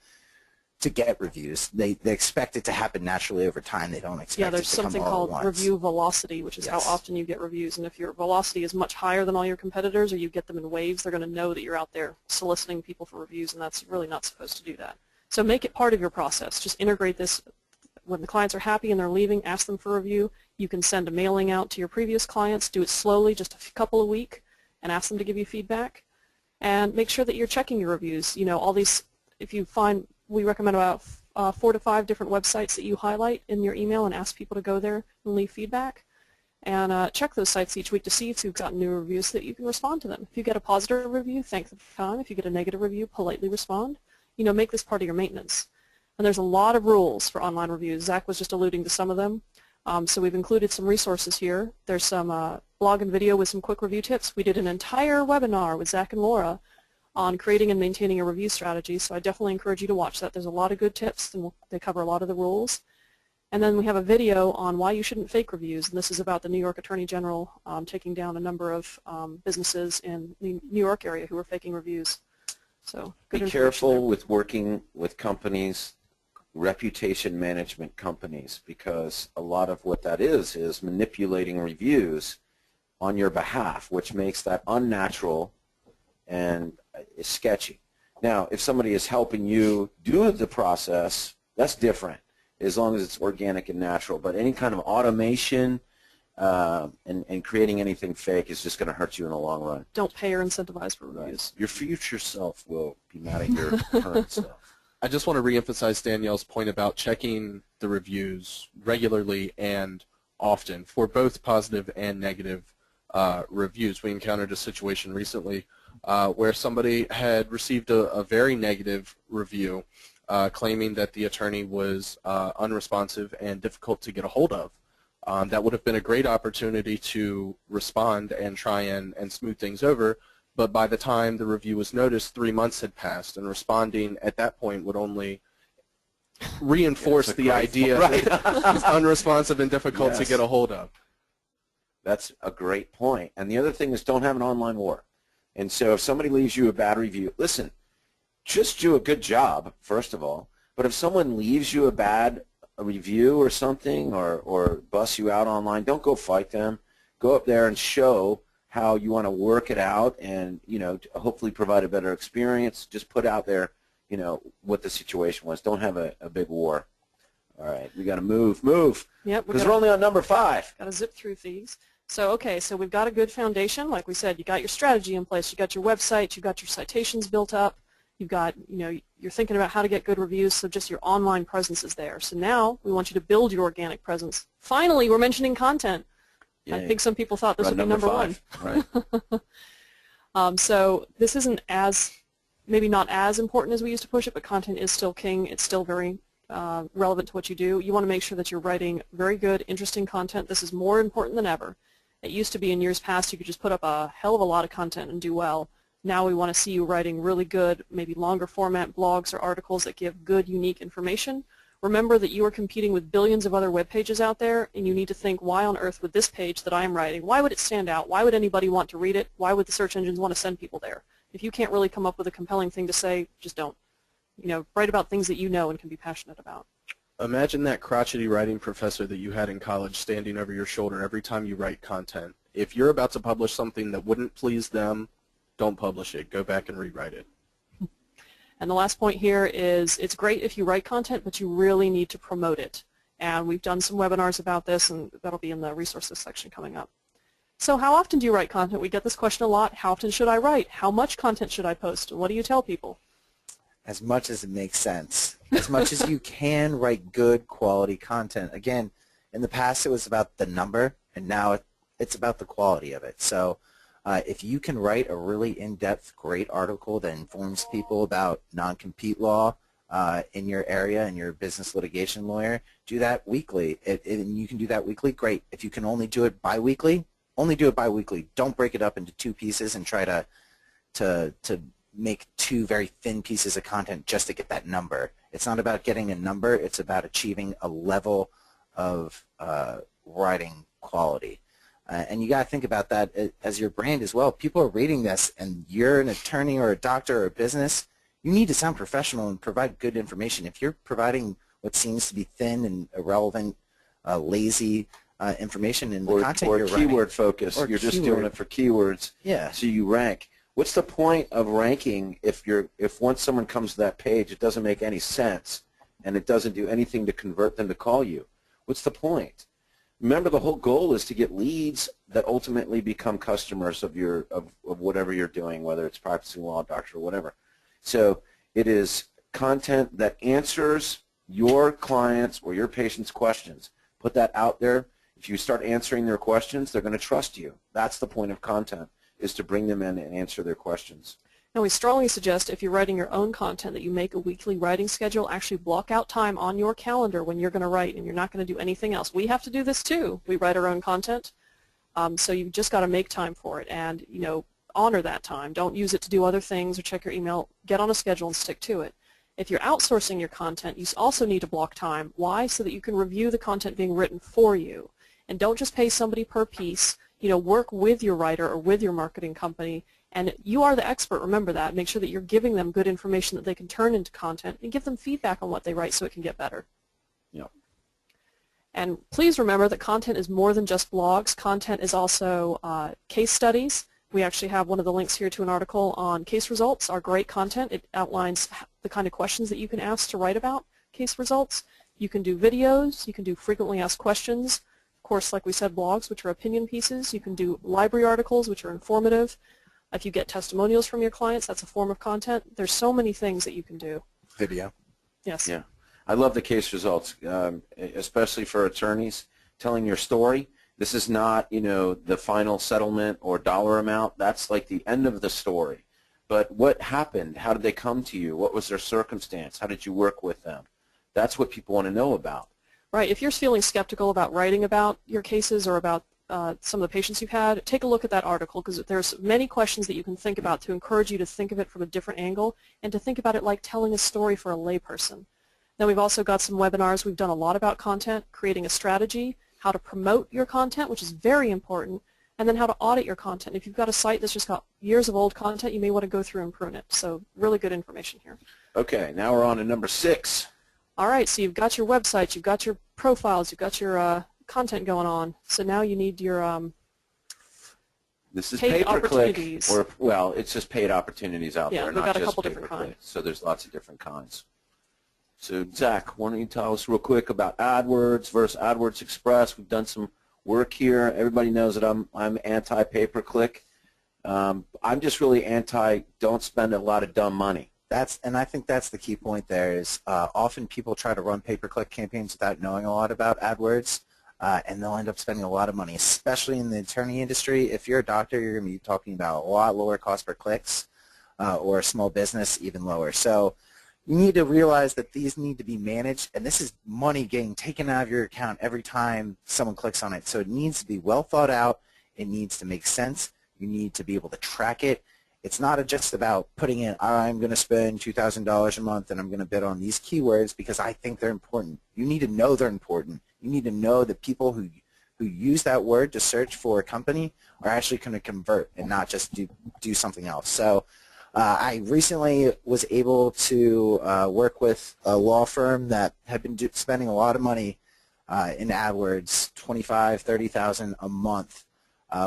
to get reviews. They expect it to happen naturally over time. They don't expect it to come all at once.
Yeah, there's something called review velocity, which is how often you get reviews. And if your velocity is much higher than all your competitors, or you get them in waves, they're going to know that you're out there soliciting people for reviews, and that's really not supposed to do that. So make it part of your process. Just integrate this. When the clients are happy and they're leaving, ask them for a review. You can send a mailing out to your previous clients. Do it slowly, just a couple a week, and ask them to give you feedback. And make sure that you're checking your reviews. You know, all these, if you find, we recommend about 4 to 5 different websites that you highlight in your email and ask people to go there and leave feedback. and check those sites each week to see if you've gotten new reviews so that you can respond to them. If you get a positive review, thank them for the time. If you get a negative review, politely respond. You know, make this part of your maintenance. And there's a lot of rules for online reviews. Zach was just alluding to some of them. So we've included some resources here. There's some blog and video with some quick review tips. We did an entire webinar with Zach and Laura on creating and maintaining a review strategy, so I definitely encourage you to watch that. There's a lot of good tips, and they cover a lot of the rules. And then we have a video on why you shouldn't fake reviews, and this is about the New York Attorney General taking down a number of businesses in the New York area who were faking reviews. So good
Be
information
careful
there.
with working with companies, reputation management companies, because a lot of what that is manipulating reviews on your behalf, which makes that unnatural and is sketchy. Now, if somebody is helping you do the process, that's different, as long as it's organic and natural. But any kind of automation and creating anything fake is just going to hurt you in the long run.
Don't pay or incentivize for reviews.
Your future self will be mad at your current self.
I just want to reemphasize Danielle's point about checking the reviews regularly and often for both positive and negative reviews. We encountered a situation recently where somebody had received a very negative review claiming that the attorney was unresponsive and difficult to get a hold of. That would have been a great opportunity to respond and try and smooth things over, but by the time the review was noticed, 3 months had passed, and responding at that point would only reinforce the idea that it's unresponsive and difficult to get a hold of.
That's a great point. And the other thing is, don't have an online war. And so if somebody leaves you a bad review, listen, just do a good job, first of all. But if someone leaves you a bad review or something, or busts you out online, don't go fight them. Go up there and show how you want to work it out and, you know, hopefully provide a better experience. Just put out there, you know, what the situation was. Don't have a big war. All right, we got to move.
Yep,
because we're only on number 5.
Got to zip through these. So, okay, so we've got a good foundation. Like we said, you got your strategy in place. You got your website. You got your citations built up. You've got, you know, you're thinking about how to get good reviews, so just your online presence is there. So now we want you to build your organic presence. Finally, we're mentioning content. Yay. I think some people thought this would be number 1.
Right.
So this isn't maybe not as important as we used to push it, but content is still king. It's still very relevant to what you do. You want to make sure that you're writing very good, interesting content. This is more important than ever. It used to be in years past you could just put up a hell of a lot of content and do well. Now we want to see you writing really good, maybe longer format blogs or articles that give good, unique information. Remember that you are competing with billions of other web pages out there, and you need to think, why on earth would this page that I am writing, why would it stand out? Why would anybody want to read it? Why would the search engines want to send people there? If you can't really come up with a compelling thing to say, just don't. You know, write about things that you know and can be passionate about.
Imagine that crotchety writing professor that you had in college standing over your shoulder every time you write content. If you're about to publish something that wouldn't please them, don't publish it. Go back and rewrite it.
And the last point here is it's great if you write content, but you really need to promote it. And we've done some webinars about this, and that'll be in the resources section coming up. So how often do you write content? We get this question a lot. How often should I write? How much content should I post? And what do you tell people?
As much as it makes sense. As much as you can write good quality content. Again, in the past it was about the number, and now it's about the quality of it. So if you can write a really in-depth, great article that informs people about non-compete law in your area and you're a business litigation lawyer, do that weekly. And you can do that weekly, great. If you can only do it bi-weekly, only do it bi-weekly. Don't break it up into 2 pieces and try to make 2 very thin pieces of content just to get that number. It's not about getting a number. It's about achieving a level of writing quality. And you got to think about that as your brand as well. People are reading this, and you're an attorney or a doctor or a business. You need to sound professional and provide good information. If you're providing what seems to be thin and irrelevant, lazy information in the content you're writing,
or keyword focus, you're just doing it for keywords.
Yeah.
So you rank. What's the point of ranking if once someone comes to that page, it doesn't make any sense, and it doesn't do anything to convert them to call you? What's the point? Remember, the whole goal is to get leads that ultimately become customers of whatever you're doing, whether it's practicing law, doctor, or whatever. So it is content that answers your clients' or your patients' questions. Put that out there. If you start answering their questions, they're going to trust you. That's the point of content, is to bring them in and answer their questions.
And we strongly suggest if you're writing your own content that you make a weekly writing schedule. Actually block out time on your calendar when you're going to write, and you're not going to do anything else. We have to do this too. We write our own content. So you've just got to make time for it, and honor that time. Don't use it to do other things or check your email. Get on a schedule and stick to it. If you're outsourcing your content, you also need to block time. Why? So that you can review the content being written for you. And don't just pay somebody per piece. Work with your writer or with your marketing company, and you are the expert. Remember that. Make sure that you're giving them good information that they can turn into content, and give them feedback on what they write so it can get better.
Yep.
And please remember that content is more than just blogs. Content is also case studies. We actually have one of the links here to an article on case results, our great content. It outlines the kind of questions that you can ask to write about case results. You can do videos. You can do frequently asked questions. Of course, like we said, blogs, which are opinion pieces. You can do library articles, which are informative. If you get testimonials from your clients, that's a form of content. There's so many things that you can do.
Video.
Yes.
Yeah. I love the case results, especially for attorneys, telling your story. This is not, the final settlement or dollar amount. That's like the end of the story. But what happened? How did they come to you? What was their circumstance? How did you work with them? That's what people want to know about.
Right. If you're feeling skeptical about writing about your cases or about some of the patients you've had, take a look at that article, because there's many questions that you can think about to encourage you to think of it from a different angle and to think about it like telling a story for a layperson. Then we've also got some webinars. We've done a lot about content, creating a strategy, how to promote your content, which is very important, and then how to audit your content. If you've got a site that's just got years of old content, you may want to go through and prune it. So really good information here.
Okay, now we're on to number 6.
All right, so you've got your website, you've got your profiles, you've got your content going on. So now you need your
this is
paid
pay-per-click,
opportunities.
or well, it's just paid opportunities out
Yeah,
there,
we've
not
got a
just
couple different
pay-per-click.
kinds.
So there's lots of different kinds. So Zach, why don't you tell us real quick about AdWords versus AdWords Express? We've done some work here. Everybody knows that I'm anti-pay-per-click. I'm just really anti don't spend a lot of dumb money.
And I think that's the key point there is often people try to run pay-per-click campaigns without knowing a lot about AdWords, and they'll end up spending a lot of money, especially in the attorney industry. If you're a doctor, you're going to be talking about a lot lower cost per clicks, or a small business, even lower. So you need to realize that these need to be managed, and this is money getting taken out of your account every time someone clicks on it. So it needs to be well thought out. It needs to make sense. You need to be able to track it. It's not just about putting in, I'm going to spend $2,000 a month and I'm going to bid on these keywords because I think they're important. You need to know they're important. You need to know that people who use that word to search for a company are actually going to convert and not just do something else. So I recently was able to work with a law firm that had been spending a lot of money in AdWords, $25,000, $30,000 a month.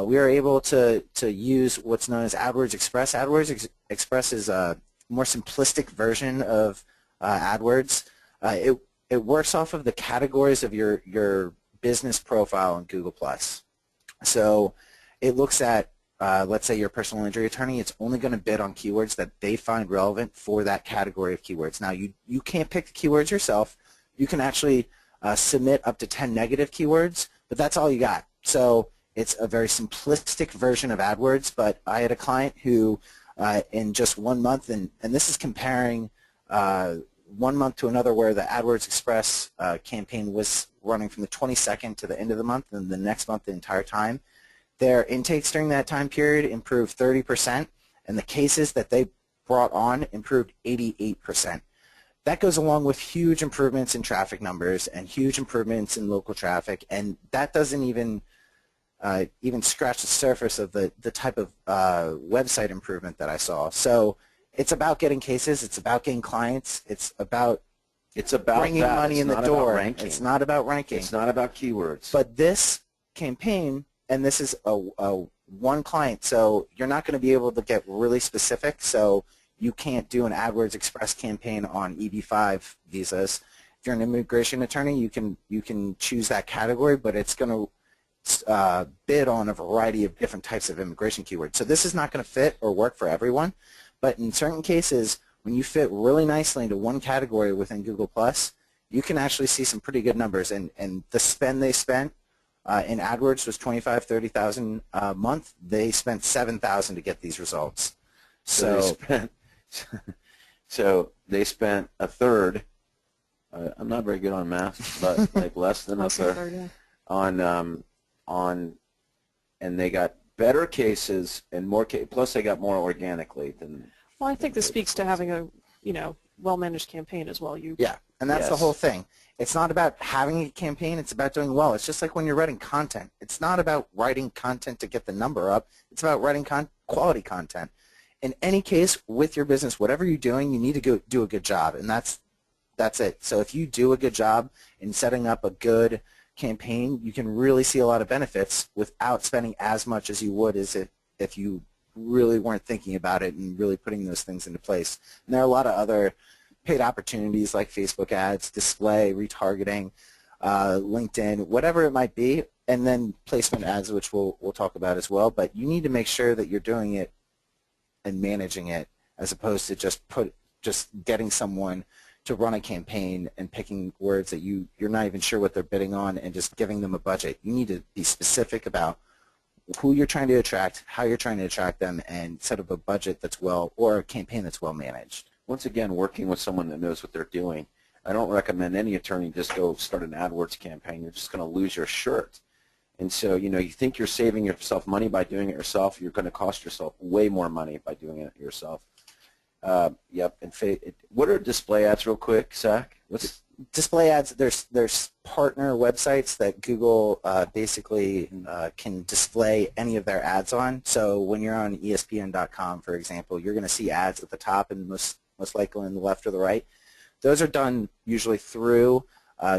We are able to use what's known as AdWords Express. AdWords Express is a more simplistic version of AdWords. It works off of the categories of your business profile in Google+. So it looks at, let's say you're a personal injury attorney. It's only going to bid on keywords that they find relevant for that category of keywords. Now, you can't pick the keywords yourself. You can actually submit up to 10 negative keywords, but that's all you got. So it's a very simplistic version of AdWords, but I had a client who in just 1 month, and this is comparing 1 month to another where the AdWords Express campaign was running from the 22nd to the end of the month, and the next month the entire time. Their intakes during that time period improved 30%, and the cases that they brought on improved 88%. That goes along with huge improvements in traffic numbers and huge improvements in local traffic, and that doesn't even scratch the surface of the type of website improvement that I saw. So it's about getting cases. It's about getting clients. It's about bringing money in the door. It's not about ranking.
It's not about keywords.
But this campaign, and this is a one client, so you're not going to be able to get really specific. So you can't do an AdWords Express campaign on EB-5 visas. If you're an immigration attorney, you can choose that category, but it's going to bid on a variety of different types of immigration keywords. So this is not going to fit or work for everyone, but in certain cases, when you fit really nicely into one category within Google+, you can actually see some pretty good numbers, and the spend they spent in AdWords was 25, 30,000 a month. They spent 7,000 to get these results. So
they spent a third. I'm not very good on math, but like less than a third
Yeah.
on, and they got better cases and more plus they got more organically than.
Well, I think this speaks to having a well-managed campaign as well.
Yeah, and that's the
Yes.
whole thing. It's not about having a campaign. It's about doing well. It's just like when you're writing content. It's not about writing content to get the number up. It's about writing quality content. In any case, with your business, whatever you're doing, you need to go do a good job, and that's it. So if you do a good job in setting up a good campaign, you can really see a lot of benefits without spending as much as you would as if you really weren't thinking about it and really putting those things into place. And there are a lot of other paid opportunities like Facebook ads, display, retargeting, LinkedIn, whatever it might be, and then placement ads, which we'll talk about as well. But you need to make sure that you're doing it and managing it as opposed to just getting someone to run a campaign and picking words that you're not even sure what they're bidding on and just giving them a budget. You need to be specific about who you're trying to attract, how you're trying to attract them, and set up a budget that's or a campaign that's well managed.
Once again, working with someone that knows what they're doing. I don't recommend any attorney just go start an AdWords campaign. You're just going to lose your shirt. And so, you think you're saving yourself money by doing it yourself. You're going to cost yourself way more money by doing it yourself. Yep. And what are display ads, real quick, Zach?
Display ads? There's partner websites that Google basically can display any of their ads on. So when you're on ESPN.com, for example, you're going to see ads at the top and most likely on the left or the right. Those are done usually through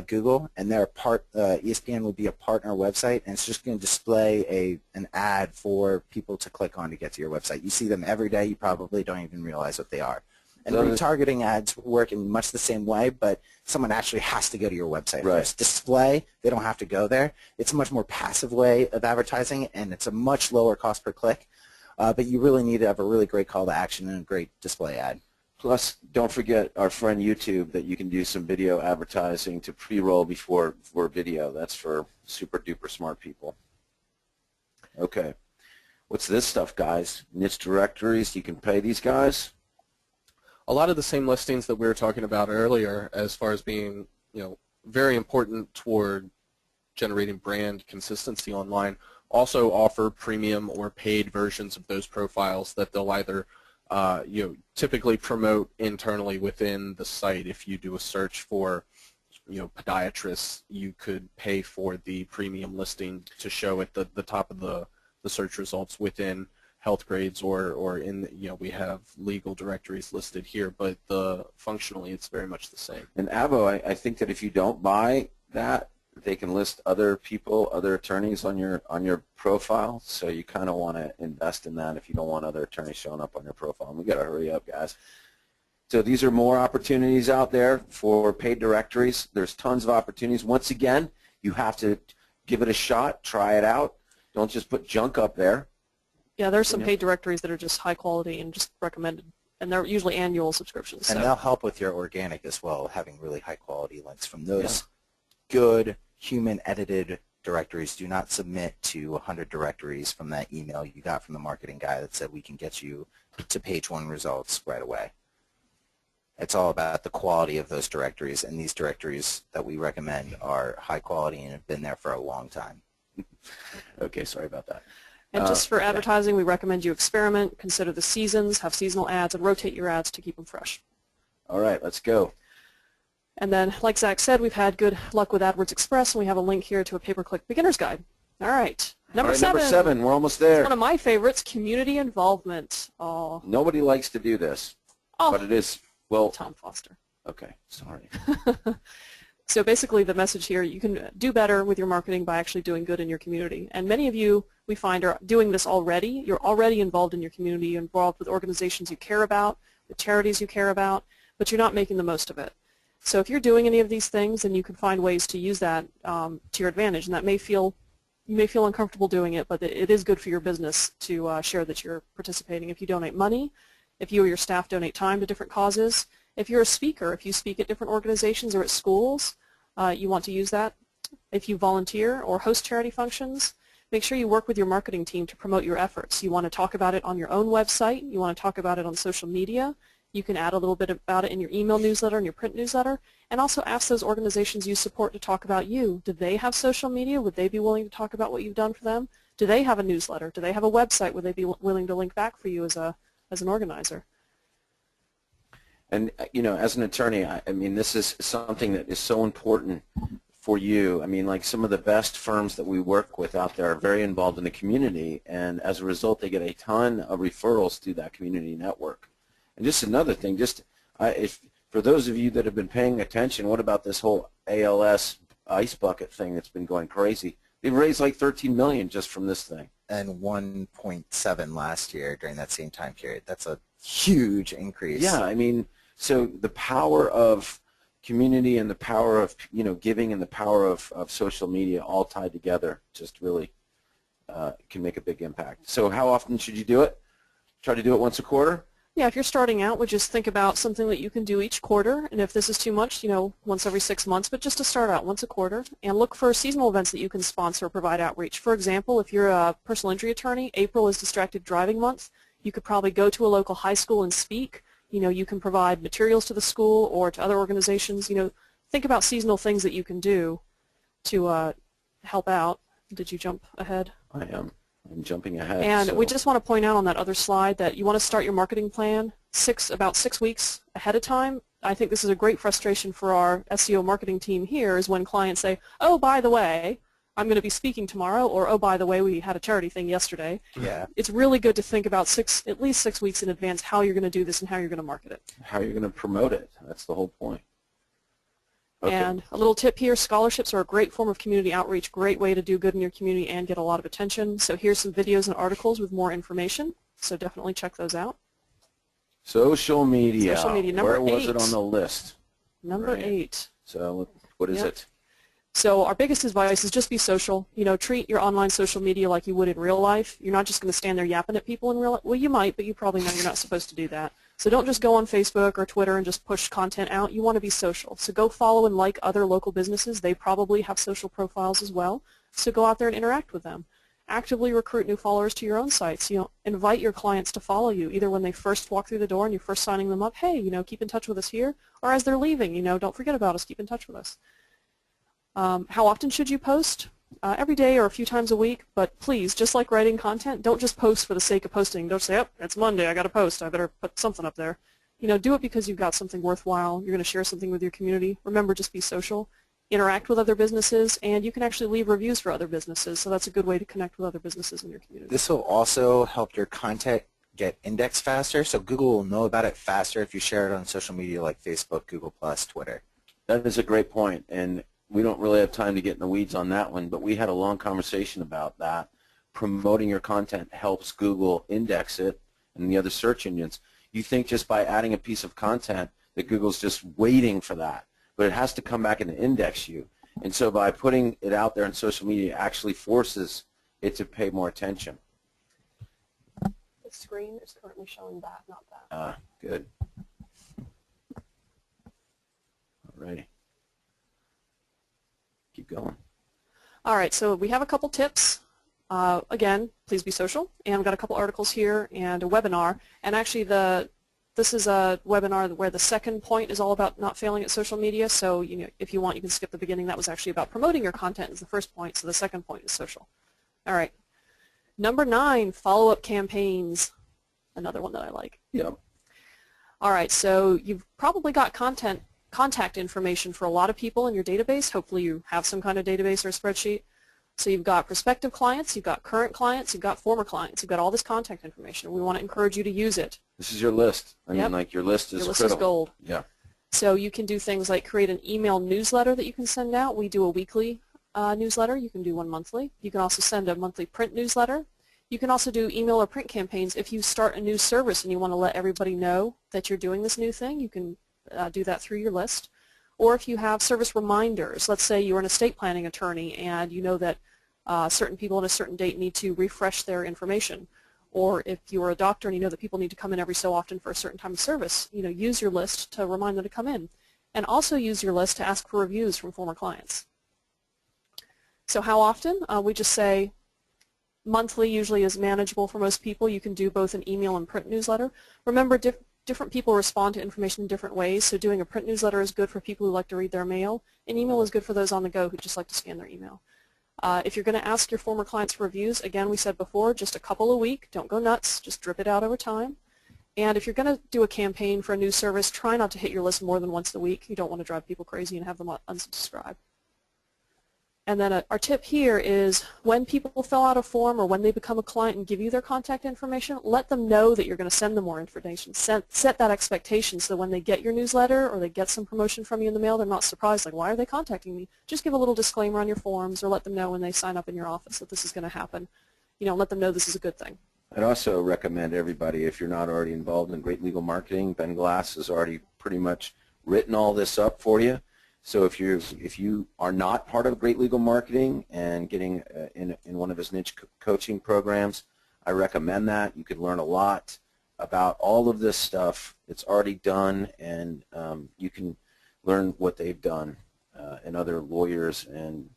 Google, and ESPN would be a partner website, and it's just going to display an ad for people to click on to get to your website. You see them every day. You probably don't even realize what they are. And retargeting ads work in much the same way, but someone actually has to go to your website first. Display, they don't have to go there. It's a much more passive way of advertising, and it's a much lower cost per click, but you really need to have a really great call to action and a great display ad.
Plus, don't forget our friend YouTube that you can do some video advertising to pre-roll before video. That's for super duper smart people. Okay. What's this stuff, guys? Niche directories. You can pay these guys?
A lot of the same listings that we were talking about earlier as far as being, very important toward generating brand consistency online also offer premium or paid versions of those profiles that they'll either typically promote internally within the site. If you do a search for, podiatrists, you could pay for the premium listing to show at the top of the search results within health grades or in, we have legal directories listed here, but functionally it's very much the same.
And Avo, I think that if you don't buy that, they can list other people, other attorneys on your profile. So you kind of want to invest in that if you don't want other attorneys showing up on your profile. And we got to hurry up, guys. So these are more opportunities out there for paid directories. There's tons of opportunities. Once again, you have to give it a shot, try it out. Don't just put junk up there.
Yeah, there's some paid directories that are just high quality and just recommended, and they're usually annual subscriptions.
And they'll help with your organic as well, having really high quality links from those good human-edited directories. Do not submit to 100 directories from that email you got from the marketing guy that said we can get you to page 1 results right away. It's all about the quality of those directories, and these directories that we recommend are high quality and have been there for a long time.
Okay, sorry about that.
And just for advertising, we recommend you experiment, consider the seasons, have seasonal ads, and rotate your ads to keep them fresh.
All right, let's go.
And then, like Zach said, we've had good luck with AdWords Express, and we have a link here to a pay-per-click beginner's guide. All right. Number 7.
We're almost there.
It's one of my favorites, community involvement. Oh.
Nobody likes to do this, but it is, well.
Tom Foster.
Okay, sorry.
So basically the message here, you can do better with your marketing by actually doing good in your community. And many of you, we find, are doing this already. You're already involved in your community. You're involved with organizations you care about, with charities you care about, but you're not making the most of it. So if you're doing any of these things, then you can find ways to use that to your advantage. And that you may feel uncomfortable doing it, but it is good for your business to share that you're participating. If you donate money, if you or your staff donate time to different causes, if you're a speaker, if you speak at different organizations or at schools, you want to use that, If you volunteer or host charity functions, make sure you work with your marketing team to promote your efforts. You want to talk about it on your own website. You want to talk about it on social media. You can add a little bit about it in your email newsletter and your print newsletter, and also ask those organizations you support to talk about you. Do they have social media? Would they be willing to talk about what you've done for them? Do they have a newsletter? Do they have a website? Would they be willing to link back for you as an organizer?
And, you know, as an attorney, I mean, this is something that is so important for you. I mean, like some of the best firms that we work with out there are very involved in the community, and as a result, they get a ton of referrals through that community network. And just another thing, if for those of you that have been paying attention, what about this whole ALS ice bucket thing that's been going crazy? They've raised like $13 million just from this thing.
And 1.7 last year during that same time period. That's a huge increase.
Yeah, I mean, so the power of community and the power of, you know, giving and the power of social media all tied together just really can make a big impact. So how often should you do it? Try to do it once a quarter?
Yeah, if you're starting out, would just think about something that you can do each quarter, and if this is too much, you know, once every 6 months, but just to start out once a quarter, and look for seasonal events that you can sponsor or provide outreach. For example, if you're a personal injury attorney, April is Distracted Driving Month. You could probably go to a local high school and speak. You know, you can provide materials to the school or to other organizations. You know, think about seasonal things that you can do to help out. Did you jump ahead?
I am. I'm jumping ahead.
And
so.
we just want to point out on that other slide that you want to start your marketing plan about 6 weeks ahead of time. I think this is a great frustration for our SEO marketing team here is when clients say, oh, by the way, I'm going to be speaking tomorrow, or oh, by the way, we had a charity thing yesterday.
Yeah.
It's really good to think about at least 6 weeks in advance how you're going to do this and how you're going to market it.
How you're going to promote it. That's the whole point. Okay.
And a little tip here, scholarships are a great form of community outreach, great way to do good in your community and get a lot of attention. So here's some videos and articles with more information, so definitely check those out.
Social media.
Social media, number
Where was
8.
it on the list?
Number 8.
So what is it?
So our biggest advice is just be social. You know, treat your online social media like you would in real life. You're not just going to stand there yapping at people in real life. Well, you might, but you probably know you're not supposed to do that. So don't just go on Facebook or Twitter and just push content out. You want to be social. So go follow and like other local businesses. They probably have social profiles as well. So go out there and interact with them. Actively recruit new followers to your own sites. You know, invite your clients to follow you, either when they first walk through the door and you're first signing them up, hey, you know, keep in touch with us here, or as they're leaving, you know, don't forget about us, keep in touch with us. How often should you post? Every day or a few times a week, but please, just like writing content, don't just post for the sake of posting. Don't say, oh, it's Monday, I got to post, I better put something up there. You know, do it because you've got something worthwhile, you're going to share something with your community. Remember, just be social, interact with other businesses, and you can actually leave reviews for other businesses, so that's a good way to connect with other businesses in your community.
This will also help your content get indexed faster, so Google will know about it faster if you share it on social media like Facebook, Google+, Twitter.
That is a great point, and we don't really have time to get in the weeds on that one, but we had a long conversation about that. Promoting your content helps Google index it and the other search engines. You think just by adding a piece of content that Google's just waiting for that, but it has to come back and index you. And so by putting it out there on social media, it actually forces it to pay more attention.
The screen is currently showing that, not that.
Good. All righty. Keep going.
All right, so we have a couple tips. Again, please be social. And I've got a couple articles here and a webinar. And actually, this is a webinar where the second point is all about not failing at social media. So you know, if you want, you can skip the beginning. That was actually about promoting your content as the first point. So the second point is social. All right. Number 9, follow-up campaigns. Another one that I like.
Yep.
All right, so you've probably got contact information for a lot of people in your database. Hopefully you have some kind of database or spreadsheet. So you've got prospective clients, you've got current clients, you've got former clients, you've got all this contact information. We want to encourage you to use it.
This is your list. I
Yep.
mean, like your list is
Your list
critical.
is gold.
Yeah.
So you can do things like create an email newsletter that you can send out. We do a weekly newsletter. You can do one monthly. You can also send a monthly print newsletter. You can also do email or print campaigns. If you start a new service and you want to let everybody know that you're doing this new thing, you can do that through your list. Or if you have service reminders, let's say you're an estate planning attorney and you know that certain people at a certain date need to refresh their information. Or if you're a doctor and you know that people need to come in every so often for a certain time of service, you know, use your list to remind them to come in. And also use your list to ask for reviews from former clients. So how often? We just say monthly usually is manageable for most people. You can do both an email and print newsletter. Remember, different people respond to information in different ways, so doing a print newsletter is good for people who like to read their mail. An email is good for those on the go who just like to scan their email. If you're going to ask your former clients for reviews, again, we said before, just a couple a week. Don't go nuts. Just drip it out over time. And if you're going to do a campaign for a new service, try not to hit your list more than once a week. You don't want to drive people crazy and have them unsubscribe. And then our tip here is when people fill out a form or when they become a client and give you their contact information, let them know that you're going to send them more information. Set that expectation so that when they get your newsletter or they get some promotion from you in the mail, they're not surprised, like, why are they contacting me? Just give a little disclaimer on your forms or let them know when they sign up in your office that this is going to happen. Let them know this is a good thing.
I'd also recommend everybody, if you're not already involved in great legal marketing, Ben Glass has already pretty much written all this up for you. So if you are not part of great legal marketing and getting in one of his niche coaching programs, I recommend that. You could learn a lot about all of this stuff. It's already done, and you can learn what they've done and other lawyers. And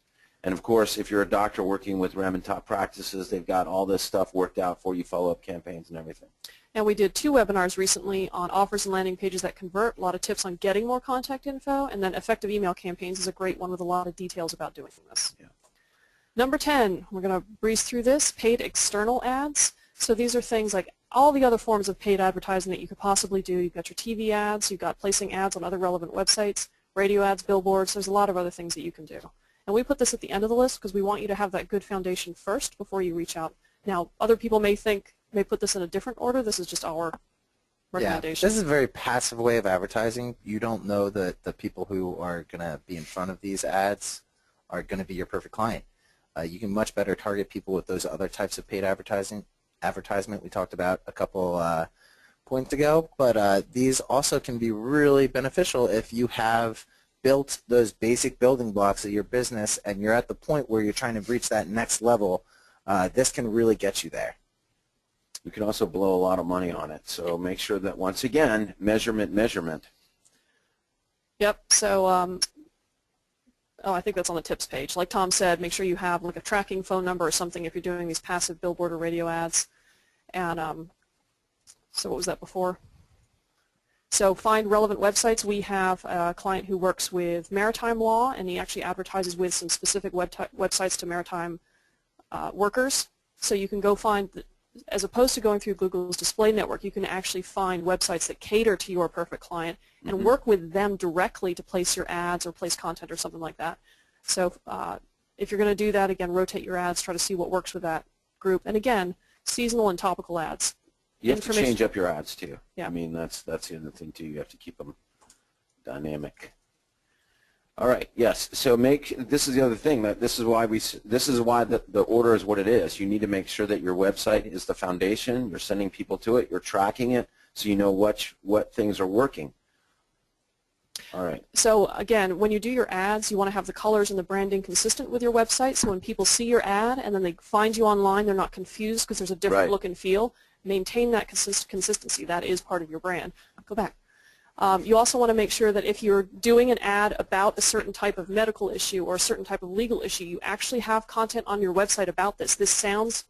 of course, if you're a doctor working with Rem and Top Practices, they've got all this stuff worked out for you, follow-up campaigns and everything.
And we did 2 webinars recently on offers and landing pages that convert, a lot of tips on getting more contact info, and then effective email campaigns is a great one with a lot of details about doing this.
Yeah.
Number 10, we're going to breeze through this, paid external ads. So these are things like all the other forms of paid advertising that you could possibly do. You've got your TV ads, you've got placing ads on other relevant websites, radio ads, billboards. There's a lot of other things that you can do. And we put this at the end of the list because we want you to have that good foundation first before you reach out. Now, other people may put this in a different order. This is just our recommendation.
Yeah, this is a very passive way of advertising. You don't know that the people who are going to be in front of these ads are going to be your perfect client. You can much better target people with those other types of paid advertisement we talked about a couple points ago, but these also can be really beneficial if you have built those basic building blocks of your business and you're at the point where you're trying to reach that next level. This can really get you there.
You can also blow a lot of money on it, so make sure that, once again, measurement.
Yep, so I think that's on the tips page. Like Tom said, make sure you have like a tracking phone number or something if you're doing these passive billboard or radio ads. And so what was that before? So find relevant websites. We have a client who works with maritime law, and he actually advertises with some specific websites to maritime workers. So you can go find, as opposed to going through Google's display network, you can actually find websites that cater to your perfect client and work with them directly to place your ads or place content or something like that. So if you're going to do that, again, rotate your ads, try to see what works with that group. And again, seasonal and topical ads.
You have to change up your ads too.
Yeah.
I mean, that's the other thing too. You have to keep them dynamic. All right. Yes. So this is the other thing, that this is why the order is what it is. You need to make sure that your website is the foundation. You're sending people to it. You're tracking it, so you know what things are working. All right.
So again, when you do your ads, you want to have the colors and the branding consistent with your website, so when people see your ad and then they find you online, they're not confused because there's a different look and feel. Maintain that consistency. That is part of your brand. Go back. You also want to make sure that if you're doing an ad about a certain type of medical issue or a certain type of legal issue, you actually have content on your website about this. This sounds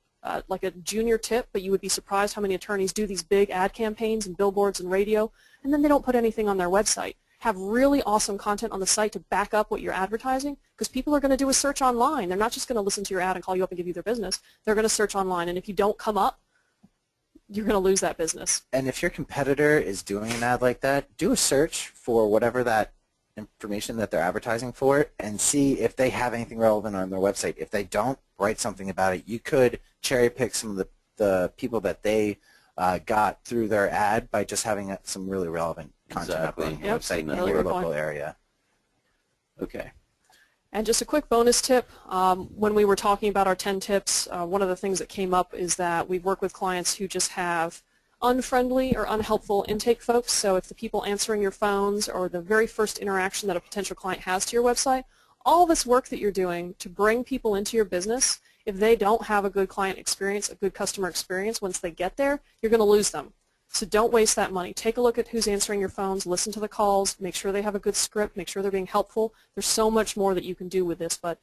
like a junior tip, but you would be surprised how many attorneys do these big ad campaigns and billboards and radio, and then they don't put anything on their website. Have really awesome content on the site to back up what you're advertising, because people are going to do a search online. They're not just going to listen to your ad and call you up and give you their business. They're going to search online, and if you don't come up, you're going to lose that business.
And if your competitor is doing an ad like that, do a search for whatever that information that they're advertising for and see if they have anything relevant on their website. If they don't, write something about it. You could cherry pick some of the people that they got through their ad by just having some really relevant content up on your website in your local area.
Okay.
And just a quick bonus tip, when we were talking about our 10 tips, one of the things that came up is that we've worked with clients who just have unfriendly or unhelpful intake folks. So if the people answering your phones or the very first interaction that a potential client has to your website, all this work that you're doing to bring people into your business, if they don't have a good client experience, a good customer experience, once they get there, you're going to lose them. So don't waste that money. Take a look at who's answering your phones, listen to the calls, make sure they have a good script, make sure they're being helpful. There's so much more that you can do with this, but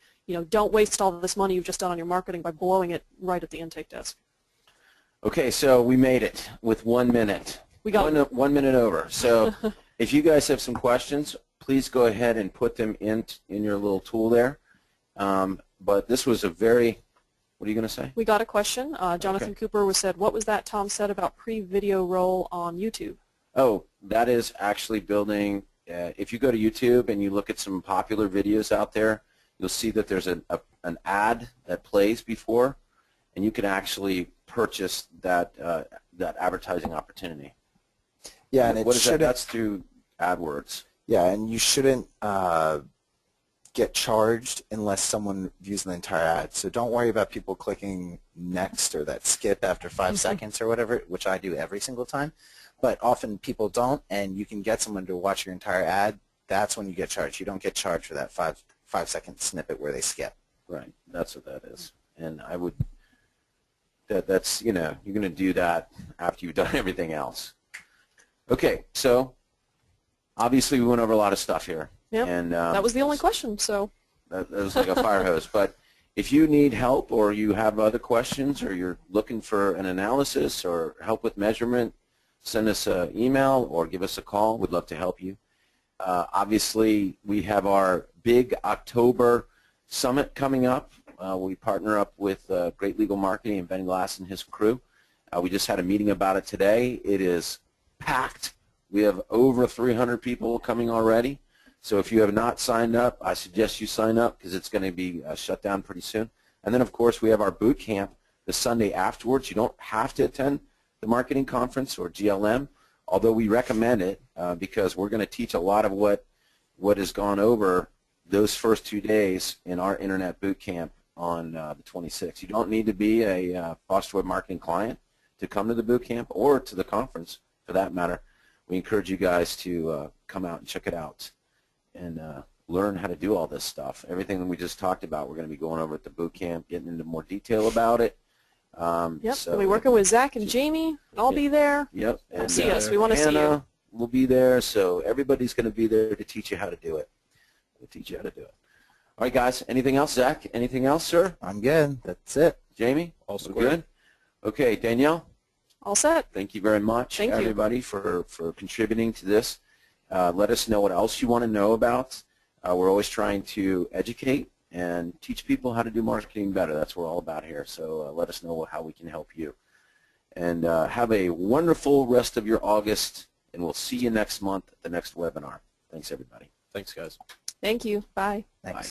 don't waste all this money you've just done on your marketing by blowing it right at the intake desk.
Okay, so we made it with 1 minute.
We got
1 minute over. So if you guys have some questions, please go ahead and put them in your little tool there. But this was a very, what are you going to say?
We got a question. Jonathan Cooper said, what was that Tom said about pre-video roll on YouTube?
Oh, that is actually building, if you go to YouTube and you look at some popular videos out there, you'll see that there's an ad that plays before, and you can actually purchase that advertising opportunity.
Yeah, and
what is that? That's through AdWords.
Yeah, and you shouldn't get charged unless someone views the entire ad. So don't worry about people clicking next or that skip after 5 seconds or whatever, which I do every single time. But often people don't, and you can get someone to watch your entire ad. That's when you get charged. You don't get charged for that five-second snippet where they skip.
Right, that's what that is. And I would, that's, you're going to do that after you've done everything else. Okay, so obviously we went over a lot of stuff here.
Yep,
and
that was the only question, so.
That was like a fire hose. But if you need help or you have other questions or you're looking for an analysis or help with measurement, send us an email or give us a call. We'd love to help you. Obviously, we have our big October summit coming up. We partner up with Great Legal Marketing and Ben Glass and his crew. We just had a meeting about it today. It is packed. We have over 300 people coming already. So if you have not signed up, I suggest you sign up because it's going to be shut down pretty soon. And then, of course, we have our boot camp the Sunday afterwards. You don't have to attend the marketing conference or GLM, although we recommend it because we're going to teach a lot of what has gone over those first 2 days in our internet boot camp on the 26th. You don't need to be a Foster Web Marketing client to come to the boot camp or to the conference for that matter. We encourage you guys to come out and check it out and learn how to do all this stuff. Everything that we just talked about, we're going to be going over at the boot camp, getting into more detail about it.
Yep,
so
we'll be working with Zach and Jamie. I'll be there.
Yep.
And see us. We want to see you.
Hannah will be there, so everybody's going to be there to teach you how to do it. We'll teach you how to do it. All right, guys. Anything else, Zach? Anything else, sir?
I'm good. That's it.
Jamie?
Also
good. Okay, Danielle?
All set.
Thank you very much,
Thank you.
everybody, for contributing to this. Let us know what else you want to know about. We're always trying to educate and teach people how to do marketing better. That's what we're all about here. So let us know how we can help you. And have a wonderful rest of your August, and we'll see you next month at the next webinar. Thanks, everybody.
Thanks, guys.
Thank you. Bye.
Thanks.
Bye.